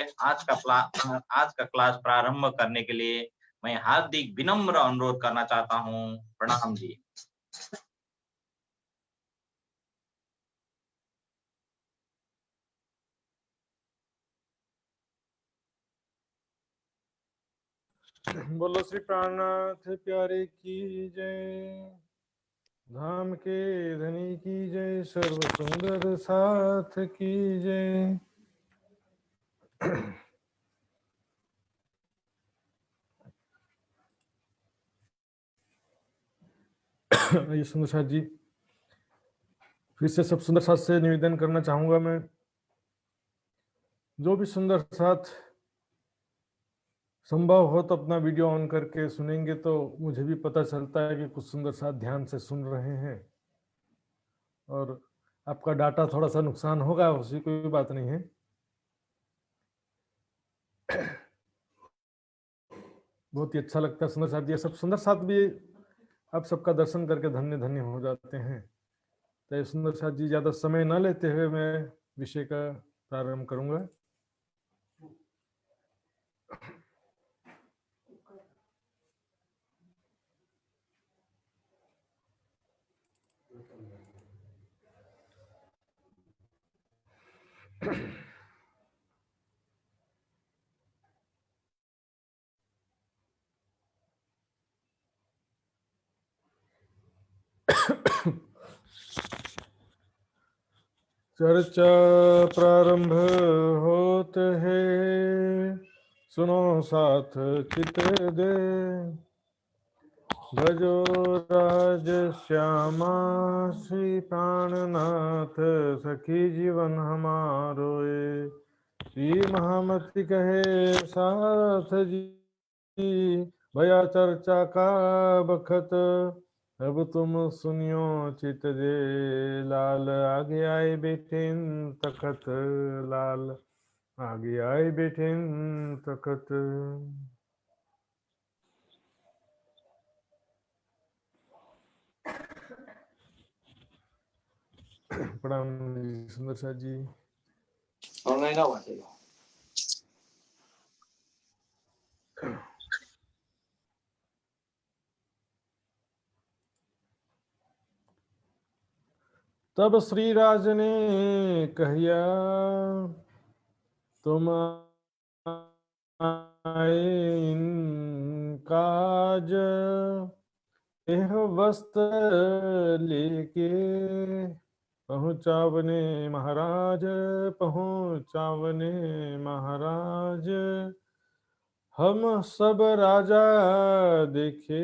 आज का क्लास प्रारंभ करने के लिए मैं हार्दिक विनम्र अनुरोध करना चाहता हूँ। प्रणाम जी। बोलो श्री प्राणनाथ प्यारे की जय, धाम के धनी की जय, सर्व सुंदर साथ की जय। ये सुंदर साथ जी, फिर से सब सुंदर साथ से निवेदन करना चाहूंगा मैं, जो भी सुंदर साथ संभव हो तो अपना वीडियो ऑन करके सुनेंगे तो मुझे भी पता चलता है कि कुछ सुंदर साथ ध्यान से सुन रहे हैं। और आपका डाटा थोड़ा सा नुकसान होगा, उसकी कोई बात नहीं है। बहुत ही अच्छा लगता है सुंदर साथ, ये सब सुंदर साथ भी आप सबका दर्शन करके धन्य धन्य हो जाते हैं। तो सुंदर साथ जी, ज्यादा समय न लेते हुए मैं विषय का प्रारंभ करूंगा। चर्चा प्रारंभ होत है, सुनो साथ चित दे, भजो राज श्यामा श्री प्राणनाथ, सखी जीवन हमारो ये, श्री महामति कहे साथ जी, भया चर्चा का बखत, अब तुम सुनियो चित दे, लाल आगे आए बैठे तखत, लाल आगे आए बैठे तखत। प्रणाम सुंदर साथ जी। ऑनलाइन हुआ थे। तब श्री राज ने कहिया, तुम आए इन काज, यह वस्त्र लेके पहुँचावने महाराज, पहुँचावने महाराज, हम सब राजा देखे,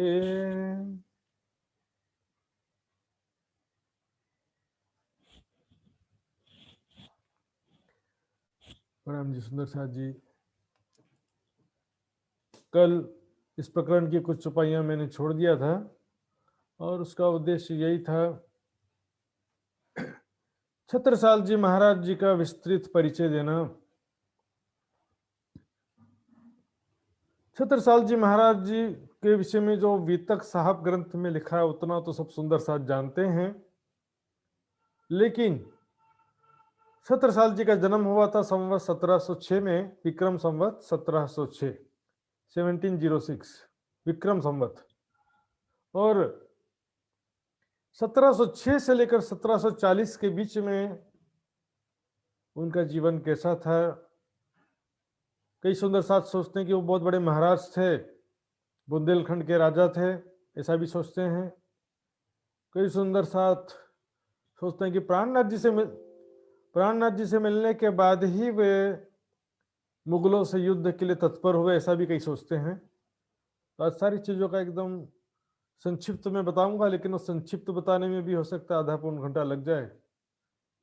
प्रणाम जी सुंदर साथ जी। कल इस प्रकरण की कुछ चौपाइयां मैंने छोड़ दिया था और उसका उद्देश्य यही था, छत्रसाल जी महाराज जी का विस्तृत परिचय देना। छत्रसाल जी महाराज जी के विषय में जो वितक साहब ग्रंथ में लिखा है उतना तो सब सुंदर साथ जानते हैं, लेकिन छत्रसाल जी का जन्म हुआ था संवत 1706 में, विक्रम संवत 1706, 1706 विक्रम संवत, और 1706 से लेकर 1740 के बीच में उनका जीवन कैसा था। कई सुंदर साथ सोचते हैं कि वो बहुत बड़े महाराज थे, बुंदेलखंड के राजा थे, ऐसा भी सोचते हैं। कई सुंदर साथ सोचते हैं कि प्राणनाथ जी से मिलने के बाद ही वे मुगलों से युद्ध के लिए तत्पर हुए, ऐसा भी कई सोचते हैं। तो आज सारी चीजों का एकदम संक्षिप्त में बताऊंगा, लेकिन उस संक्षिप्त बताने में भी हो सकता है आधा पौन घंटा लग जाए,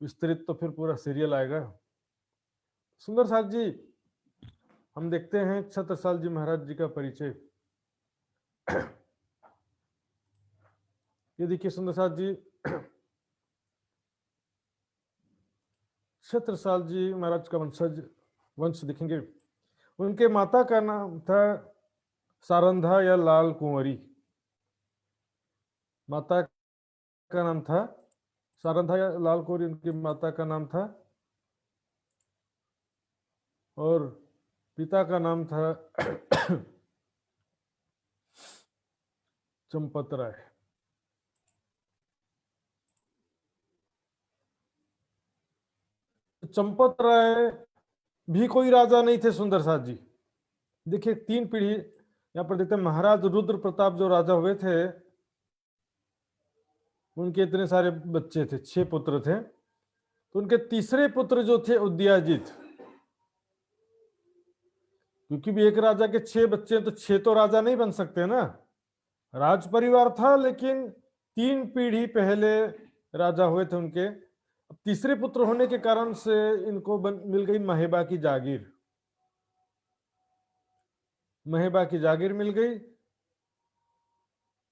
विस्तृत तो फिर पूरा सीरियल आएगा। सुंदर साथ जी, हम देखते हैं छत्रसाल जी महाराज जी का परिचय। ये देखिए सुंदर साथ जी, छत्रसाल जी महाराज का वंश दिखेंगे। उनके माता का नाम था सारंधा या लाल कुंवरी, माता का नाम था सारंधा या लाल कुंवरी, उनकी माता का नाम था। और पिता का नाम था चंपत राय। चंपत राय भी कोई राजा नहीं थे सुंदर साथ जी। देखिए 3 पीढ़ी यहाँ पर देखते हैं। महाराज रुद्र प्रताप जो राजा हुए थे, उनके इतने सारे बच्चे थे, 6 पुत्र थे। तो उनके तीसरे पुत्र जो थे उदयाजित, क्योंकि भी एक राजा के 6 बच्चे हैं तो 6 तो राजा नहीं बन सकते ना। राज परिवार था लेकिन 3 पीढ़ी पहले राजा हुए थे उनके। अब तीसरे पुत्र होने के कारण से इनको मिल गई महेबा की जागीर। महेबा की जागीर मिल गई।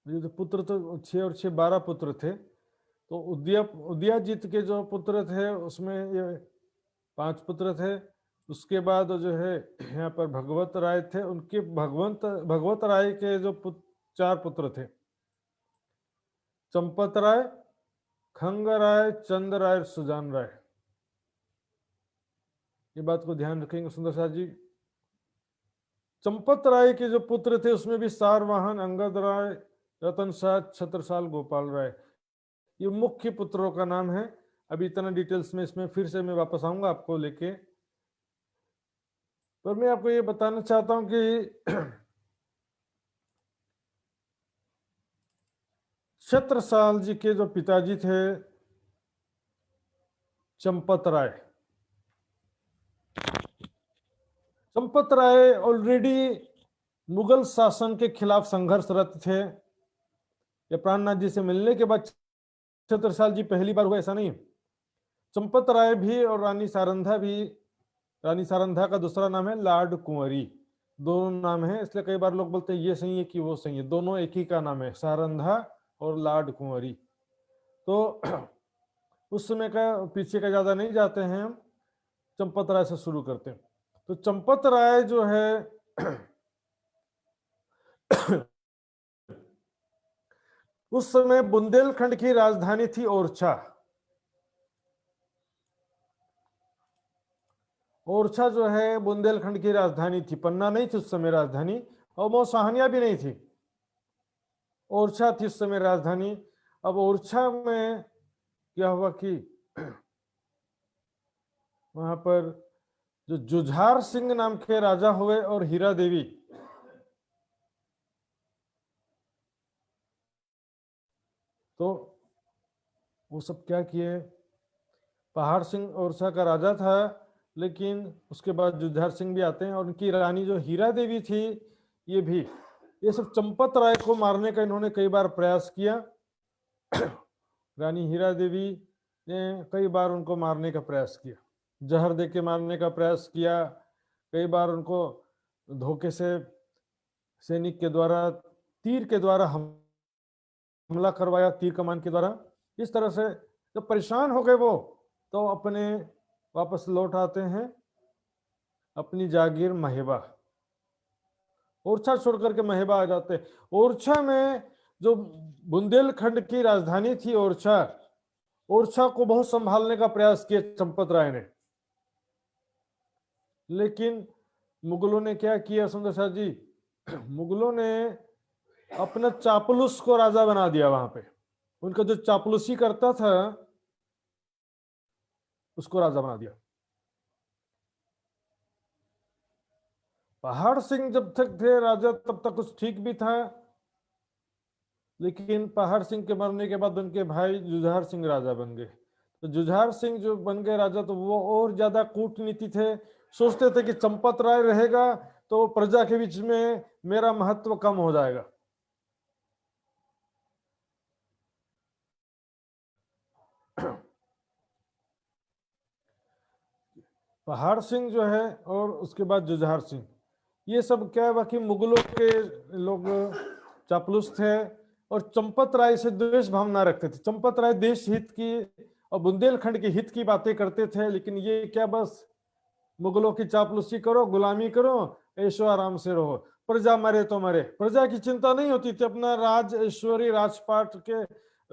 ये तो पुत्र तो 6 और 6 12 पुत्र थे। तो उदयाजित के जो पुत्र थे उसमें ये 5 पुत्र थे। उसके बाद जो है यहाँ पर भगवत राय थे, उनके भगवत राय के जो 4 पुत्र थे, चंपत राय, खंग राय, चंद राय, सुजान राय। ये बात को ध्यान रखेंगे सुंदर साथ जी। चंपत राय के जो पुत्र थे उसमें भी सारवाहन, अंगद राय, रतन शाह, छत्रसाल, गोपाल राय, ये मुख्य पुत्रों का नाम है। अभी इतना डिटेल्स में इसमें फिर से मैं वापस आऊंगा आपको लेके। पर मैं आपको ये बताना चाहता हूं कि छत्रसाल जी के जो पिताजी थे चंपत राय, चंपत राय ऑलरेडी मुगल शासन के खिलाफ संघर्षरत थे। ये प्राणनाथ जी से मिलने के बाद छत्रसाल जी पहली बार हुआ ऐसा नहीं। चंपत राय भी और रानी सारंधा भी, रानी सारंधा का दूसरा नाम है लाड कुंवरी, दोनों नाम है। इसलिए कई बार लोग बोलते हैं ये सही है कि वो सही है, दोनों एक ही का नाम है, सारंधा और लाड कुंवरी। तो उस समय का पीछे का ज्यादा नहीं जाते हैं हम, चंपत राय से शुरू करते हैं। तो चंपत राय जो है उस समय बुंदेलखंड की राजधानी थी ओरछा। ओरछा जो है बुंदेलखंड की राजधानी थी, पन्ना नहीं थी उस समय राजधानी, और मौसाहनिया भी नहीं थी, ओरछा थी उस समय राजधानी। अब ओरछा में क्या हुआ कि वहां पर जो जुझार सिंह नाम के राजा हुए और हीरा देवी, तो वो सब क्या किए, पहाड़ सिंह ओरछा का राजा था, लेकिन उसके बाद जुझार सिंह भी आते हैं, और उनकी रानी जो हीरा देवी थी ये भी, ये सब चंपत राय को मारने का इन्होंने कई बार प्रयास किया। रानी हीरा देवी ने कई बार उनको मारने का प्रयास किया, जहर दे के मारने का प्रयास किया, कई बार उनको धोखे से सैनिक के द्वारा तीर के द्वारा हमला करवाया, तीर कमान के द्वारा। इस तरह से जब परेशान हो गए वो, तो अपने वापस लौट आते हैं अपनी जागीर महेबा, ओरछा छोड़ करके महेबा आ जाते हैं। ओरछा में जो बुंदेलखंड की राजधानी थी ओरछा, ओरछा को बहुत संभालने का प्रयास किया चंपत राय ने, लेकिन मुगलों ने क्या किया सुंदर साथ जी, मुगलों ने अपना चापलूस को राजा बना दिया। वहां पे उनका जो चापलूसी करता था उसको राजा बना दिया। पहाड़ सिंह जब तक थे राजा तब तक कुछ ठीक भी था, लेकिन पहाड़ सिंह के मरने के बाद उनके भाई जुझार सिंह राजा बन गए। तो जुझार सिंह जो बन गए राजा, तो वो और ज्यादा कूटनीति थे, सोचते थे कि चंपत राय रहेगा तो प्रजा के बीच में मेरा महत्व कम हो जाएगा। पहाड़ सिंह जो है और उसके बाद जुझार सिंह, ये सब क्या है कि मुगलों के लोग चापलूस थे और चंपत राय से द्वेष भावना रखते थे। चंपत राय देश हित की और बुंदेलखंड के हित की बातें करते थे, लेकिन ये क्या बस मुगलों की चापलूसी करो, गुलामी करो, ऐशो आराम से रहो, प्रजा मरे तो मरे, प्रजा की चिंता नहीं होती थी। अपना राज ऐश्वर्य राजपाट के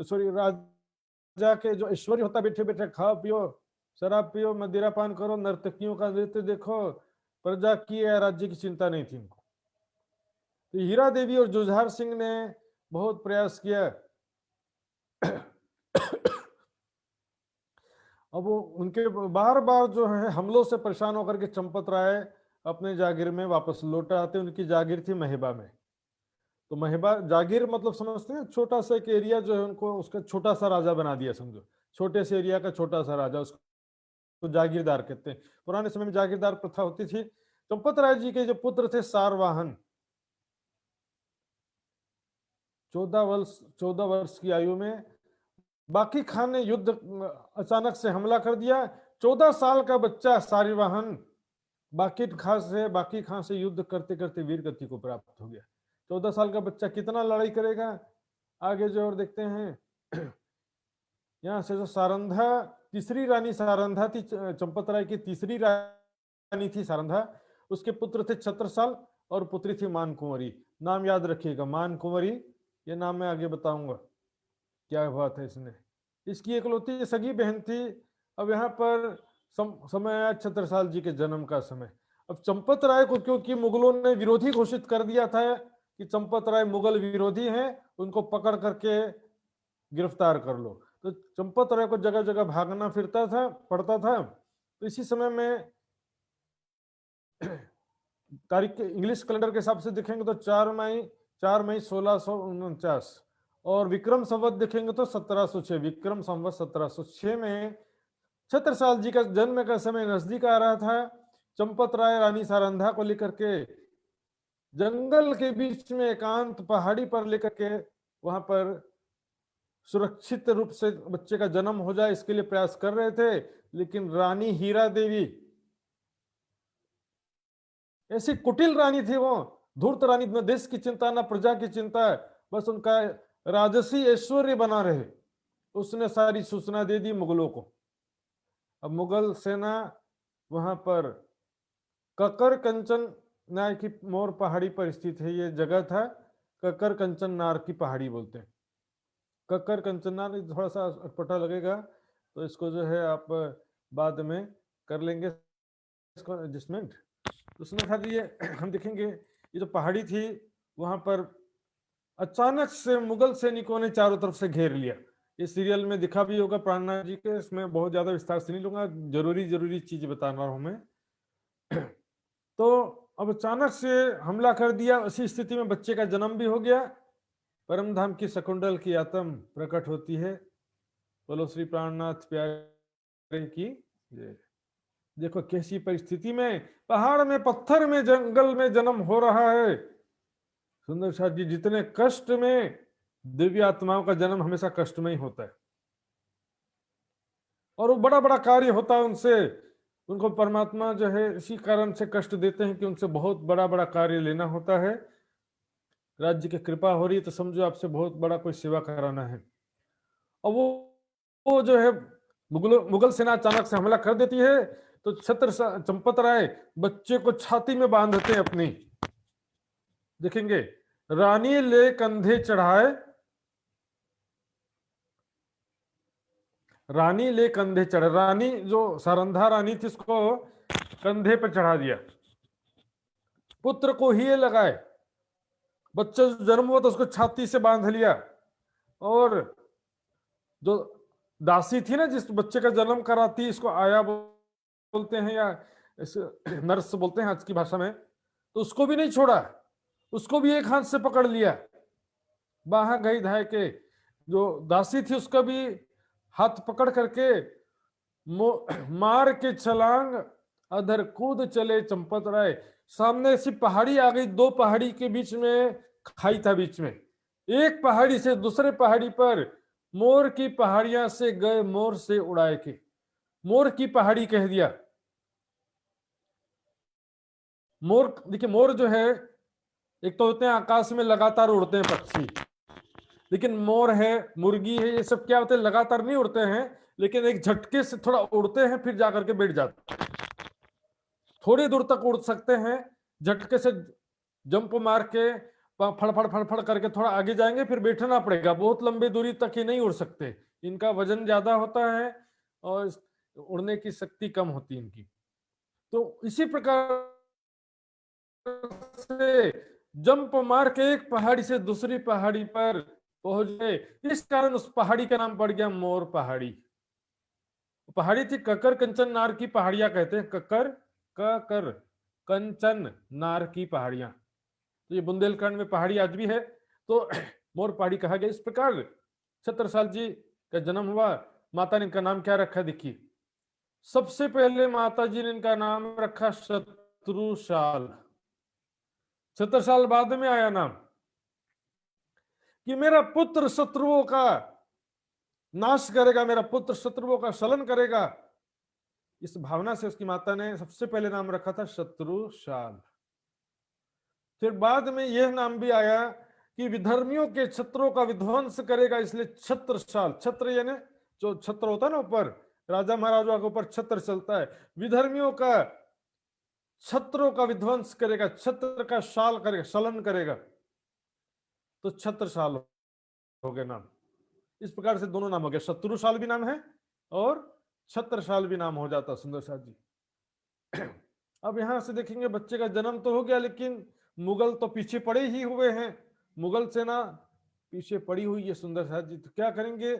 सॉरी राजा के जो ऐश्वर्य होता, बैठे बैठे खाओ पियो, शराब पियो, मदिरा पान करो, नर्तकियों का नृत्य देखो, प्रजा की या राज्य की चिंता नहीं थी इनको। तो हीरा देवी और जुझार सिंह ने बहुत प्रयास किया। अब वो उनके बार बार जो है हमलों से परेशान होकर के चंपत राय अपने जागीर में वापस लौट आते। उनकी जागीर थी महिबा में। तो महिबा जागीर मतलब समझते हैं, छोटा सा एक एरिया जो है उनको उसका छोटा सा राजा बना दिया, समझो छोटे से एरिया का छोटा सा राजा, उसको जागीरदार कहते हैं। पुराने समय में जागीरदार प्रथा होती थी। चंपत राय जी के जो पुत्र थे सारवाहन, 14 वर्ष की आयु में बाकी खान ने युद्ध अचानक से हमला कर दिया। 14 साल का बच्चा सारीवाहन बाकी खान से युद्ध करते करते वीर गति को प्राप्त हो गया। 14 साल का बच्चा कितना लड़ाई करेगा, आगे जो और देखते हैं। यहाँ से जो सारंधा, तीसरी रानी सारंधा थी, चंपत राय की तीसरी रानी थी सारंधा। उसके पुत्र थे छत्रसाल और पुत्री थी मानकुंवरी। नाम याद रखिएगा, मानकुंवरी, ये नाम मैं आगे बताऊंगा क्या बात है इसने। इसकी इकलौती सगी बहन थी। अब यहाँ पर समय आया छत्रसाल जी के जन्म का समय। अब चंपत राय को क्योंकि मुगलों ने विरोधी घोषित कर दिया था कि चंपत राय मुगल विरोधी हैं, उनको पकड़ करके गिरफ्तार कर लो, तो चंपत राय को जगह जगह भागना फिरता था पड़ता था। तो इसी समय में तारीख के इंग्लिश कैलेंडर के हिसाब से देखेंगे तो 4 मई 1649 और विक्रम संवत देखेंगे तो 1706, विक्रम संवत 1706 में छत्रसाल जी का जन्म का समय नजदीक आ रहा था। चंपत राय रानी सारंधा को लेकर के जंगल के बीच में एकांत पहाड़ी पर लेकर के वहां पर सुरक्षित रूप से बच्चे का जन्म हो जाए इसके लिए प्रयास कर रहे थे। लेकिन रानी हीरा देवी ऐसी कुटिल रानी थी, वो धूर्त रानी, न देश की चिंता न प्रजा की चिंता, बस उनका राजसी ऐश्वर्य बना रहे। उसने सारी सूचना दे दी मुगलों को। अब मुगल सेना वहां पर ककर कंचन नार की मोर पहाड़ी पर स्थित है। ये जगह था ककर कंचन नार की पहाड़ी बोलते हैं। ककर कंचन नार थोड़ा सा अटपटा लगेगा, तो इसको जो है आप बाद में कर लेंगे इसको एडजस्टमेंट। उसमें था ये हम देखेंगे, ये जो पहाड़ी थी वहां पर अचानक से मुगल सैनिकों ने चारों तरफ से घेर लिया। ये सीरियल में दिखा भी होगा प्राणनाथ जी के, इसमें बहुत ज्यादा विस्तार से नहीं लूंगा, जरूरी चीज बता रहा हूं मैं। तो अब अचानक से हमला कर दिया। उसी स्थिति में बच्चे का जन्म भी हो गया। परमधाम की शकुंडल की आत्म प्रकट होती है। बोलो श्री प्राणनाथ प्यारे की जय। देखो कैसी परिस्थिति में, पहाड़ में, पत्थर में, जंगल में जन्म हो रहा है। सुंदर शाह जी, जितने कष्ट में, दिव्य आत्माओं का जन्म हमेशा कष्ट में ही होता है और वो बड़ा बड़ा कार्य होता है उनसे। उनको परमात्मा जो है इसी कारण से कष्ट देते हैं कि उनसे बहुत बड़ा बड़ा कार्य लेना होता है। राज्य की कृपा हो रही है तो समझो आपसे बहुत बड़ा कोई सेवा कराना है। और वो जो है मुगल सेना अचानक से हमला कर देती है। तो चंपत राय बच्चे को छाती में बांधते हैं अपनी। देखेंगे, रानी ले कंधे चढ़ाए, रानी ले कंधे चढ़े, रानी जो सारंधा रानी थी उसको कंधे पर चढ़ा दिया, पुत्र को ही लगाए, बच्चा जन्म हुआ तो उसको छाती से बांध लिया। और जो दासी थी ना जिस बच्चे का जन्म कराती, इसको आया बोलते हैं या नर्स बोलते हैं आज की भाषा में, तो उसको भी नहीं छोड़ा, उसको भी एक हाथ से पकड़ लिया। बाहर गई धाय के जो दासी थी उसका भी हाथ पकड़ करके मार के छलांग अधर कूद चले चंपत राय। सामने से पहाड़ी आ गई, 2 पहाड़ी के बीच में खाई था, बीच में एक पहाड़ी से दूसरे पहाड़ी पर मोर की पहाड़ियां से गए, मोर से उड़ाए के, मोर की पहाड़ी कह दिया। मोर, देखिए मोर जो है एक तो होते हैं आकाश में लगातार उड़ते हैं पक्षी, लेकिन मोर है, मुर्गी है, ये सब क्या होते हैं लगातार नहीं उड़ते हैं, लेकिन एक झटके से थोड़ा उड़ते हैं फिर जाकर के बैठ जाते हैं। थोड़ी दूर तक उड़ सकते हैं, झटके से जंप मार के फड़फड़ फड़फड़ करके थोड़ा आगे जाएंगे फिर बैठना पड़ेगा। बहुत लंबी दूरी तक ही नहीं उड़ सकते, इनका वजन ज्यादा होता है और उड़ने की शक्ति कम होती है इनकी। तो इसी प्रकार से जंप मार के एक पहाड़ी से दूसरी पहाड़ी पर पहुंच गए। इस कारण उस पहाड़ी का नाम पड़ गया मोर पहाड़ी। पहाड़ी थी ककर कंचन नार की पहाड़ियां कहते हैं, ककर कंचन नार की पहाड़ियां। तो ये बुंदेलखंड में पहाड़ी आज भी है, तो मोर पहाड़ी कहा गया। इस प्रकार छत्रसाल जी का जन्म हुआ। माता ने इनका नाम क्या रखा देखिए। सबसे पहले माता जी ने इनका नाम रखा शत्रुशाल। छत्रसाल बाद में आया नाम, कि मेरा पुत्र शत्रुओं का नाश करेगा, मेरा पुत्र शत्रुओं का शलन करेगा। इस भावना से उसकी माता ने सबसे पहले नाम रखा था शत्रुशाल। फिर बाद में यह नाम भी आया कि विधर्मियों के छत्रों का विध्वंस करेगा, इसलिए छत्रसाल। छत्र यानी जो छत्र होता है ना, ऊपर राजा महाराजा के ऊपर छत्र चलता है। विधर्मियों का छत्रों का विध्वंस करेगा, छत्र का शाल करेगा, शलन करेगा, तो छत्रसाल हो गया नाम। इस प्रकार से दोनों नाम हो गया, शत्रुशाल भी नाम है और छत्रसाल भी नाम हो जाता सुंदर साथ जी। अब यहां से देखेंगे बच्चे का जन्म तो हो गया, लेकिन मुगल तो पीछे पड़े ही हुए हैं, मुगल सेना पीछे पड़ी हुई है सुंदर साथ जी। तो क्या करेंगे,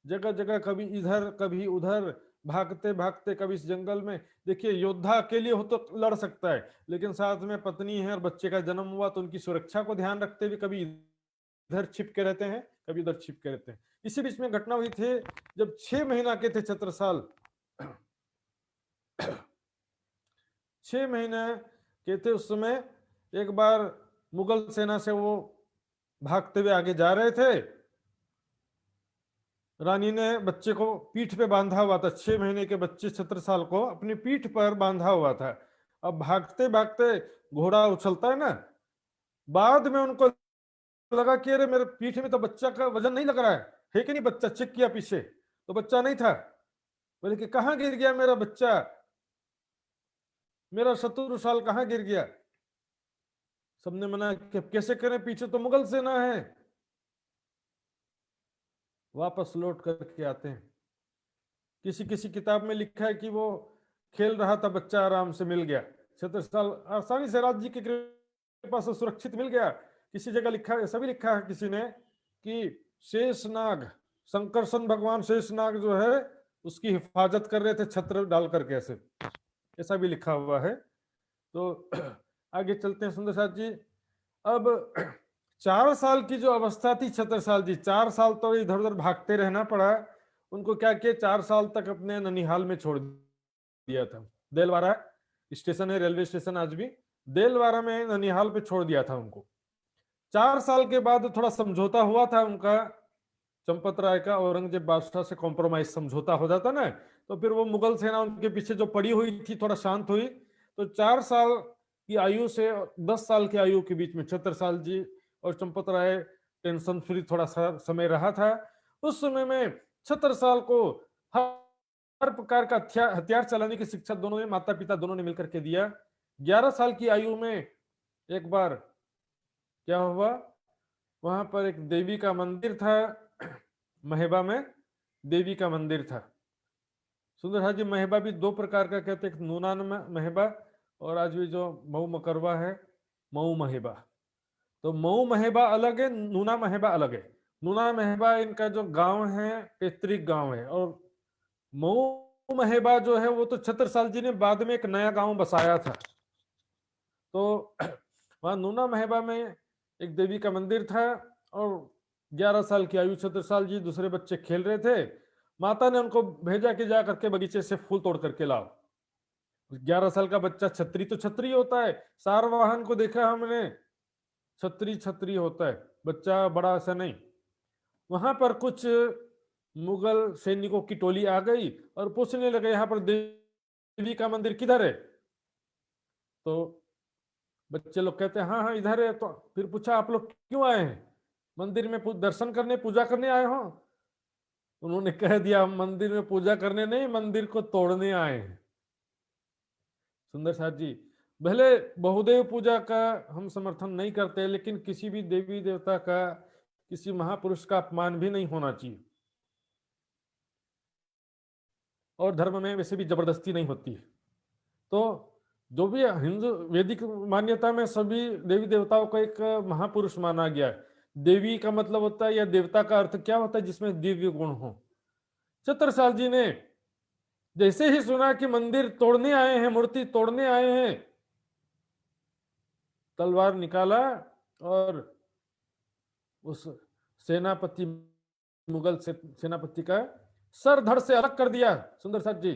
जगह जगह कभी इधर कभी उधर भागते भागते, कभी इस जंगल में। देखिए योद्धा अकेले हो तो लड़ सकता है, लेकिन साथ में पत्नी है और बच्चे का जन्म हुआ तो उनकी सुरक्षा को ध्यान रखते हुए कभी इधर छिप के रहते हैं, कभी उधर छिप के रहते हैं। इसी बीच में घटना हुई थी जब 6 महीना के थे छत्रसाल, 6 महीने के थे उस समय, एक बार मुगल सेना से वो भागते हुए आगे जा रहे थे। रानी ने बच्चे को पीठ पे बांधा हुआ था, 6 महीने के बच्चे छत्रसाल को अपनी पीठ पर बांधा हुआ था। अब भागते भागते घोड़ा उछलता है ना, बाद में उनको लगा कि अरे मेरे पीठ में तो बच्चा का वजन नहीं लग रहा है कि नहीं। बच्चा चेक किया पीछे तो बच्चा नहीं था। बोले कि कहां गिर गया मेरा बच्चा, मेरा शत्रुशाल कहां गिर गया। सबने मना कि कैसे करें, पीछे तो मुगल सेना है। वापस लौट करके आते हैं। किसी किसी किताब में लिखा है कि वो खेल रहा था, बच्चा आराम से मिल गया, छत्रसाल आसानी से राज्य की कृपा से सुरक्षित मिल गया। किसी जगह लिखा है, सभी लिखा है किसी ने, कि शेषनाग, शंकरसन भगवान शेषनाग जो है उसकी हिफाजत कर रहे थे छत्र डाल करके, ऐसा भी लिखा हुआ है। तो आगे चलते हैं सुंदर साथ जी। अब 4 साल की जो अवस्था थी छत्रसाल जी, 4 साल तो इधर उधर भागते रहना पड़ा उनको। क्या किया, 4 साल तक अपने ननिहाल में छोड़ दिया था। देलवारा स्टेशन है, रेलवे स्टेशन आज भी, देलवारा में ननिहाल पे छोड़ दिया था उनको। 4 साल के बाद थोड़ा समझौता हुआ था उनका, चंपत राय का औरंगजेब बादशाह से कॉम्प्रोमाइज समझौता हो जाता ना, तो फिर वो मुगल सेना उनके पीछे जो पड़ी हुई थी थोड़ा शांत हुई। तो 4 साल की आयु से 10 साल की आयु के बीच में छत्रसाल जी और चंपत राय टेंशन फ्री थोड़ा सा समय रहा था। उस समय में छत्रसाल को हर प्रकार का हथियार चलाने की शिक्षा दोनों ने, माता पिता दोनों ने मिलकर के दिया। 11 साल की आयु में एक बार क्या हुआ, वहां पर एक देवी का मंदिर था, महेबा में देवी का मंदिर था। सुंदर जी, महेबा भी 2 प्रकार का कहते हैं, नूना महेबा और आज भी जो मऊ मकरवा है मऊ महेबा। तो मऊ महेबा अलग है, नूना महेबा अलग है। नूना महेबा इनका जो गांव है पैतृक गांव है, और मऊ महेबा जो है वो तो छत्रसाल जी ने बाद में एक नया गांव बसाया था। तो वहां नूना महेबा में एक देवी का मंदिर था, और 11 साल की आयु छत्रसाल जी, दूसरे बच्चे खेल रहे थे। माता ने उनको भेजा कि जा करके बगीचे से फूल तोड़ करके लाओ। 11 साल का बच्चा, छतरी तो छतरी होता है, सारवाहन को देखा हमने, छतरी छतरी होता है, बच्चा बड़ा ऐसा नहीं। वहां पर कुछ मुगल सैनिकों की टोली आ गई और पूछने लगे यहाँ पर देवी का मंदिर किधर है। तो बच्चे लोग कहते हैं हाँ हाँ इधर है। तो फिर पूछा आप लोग क्यों आए हैं, मंदिर में दर्शन करने पूजा करने आए हो। उन्होंने कह दिया मंदिर में पूजा करने नहीं, मंदिर को तोड़ने आए हैं। सुंदर साथ जी, भले बहुदेव पूजा का हम समर्थन नहीं करते, लेकिन किसी भी देवी देवता का, किसी महापुरुष का अपमान भी नहीं होना चाहिए। और धर्म में वैसे भी जबरदस्ती नहीं होती है। तो जो भी हिंदू वैदिक मान्यता में सभी देवी देवताओं को एक महापुरुष माना गया है। देवी का मतलब होता है या देवता का अर्थ क्या होता है, जिसमें दिव्य गुण हो। छत्रसाल जी ने जैसे ही सुना कि मंदिर तोड़ने आए हैं, मूर्ति तोड़ने आए हैं, तलवार निकाला और उस सेनापति, मुगल सेनापति का सर धड़ से अलग कर दिया। सुंदर साथ जी,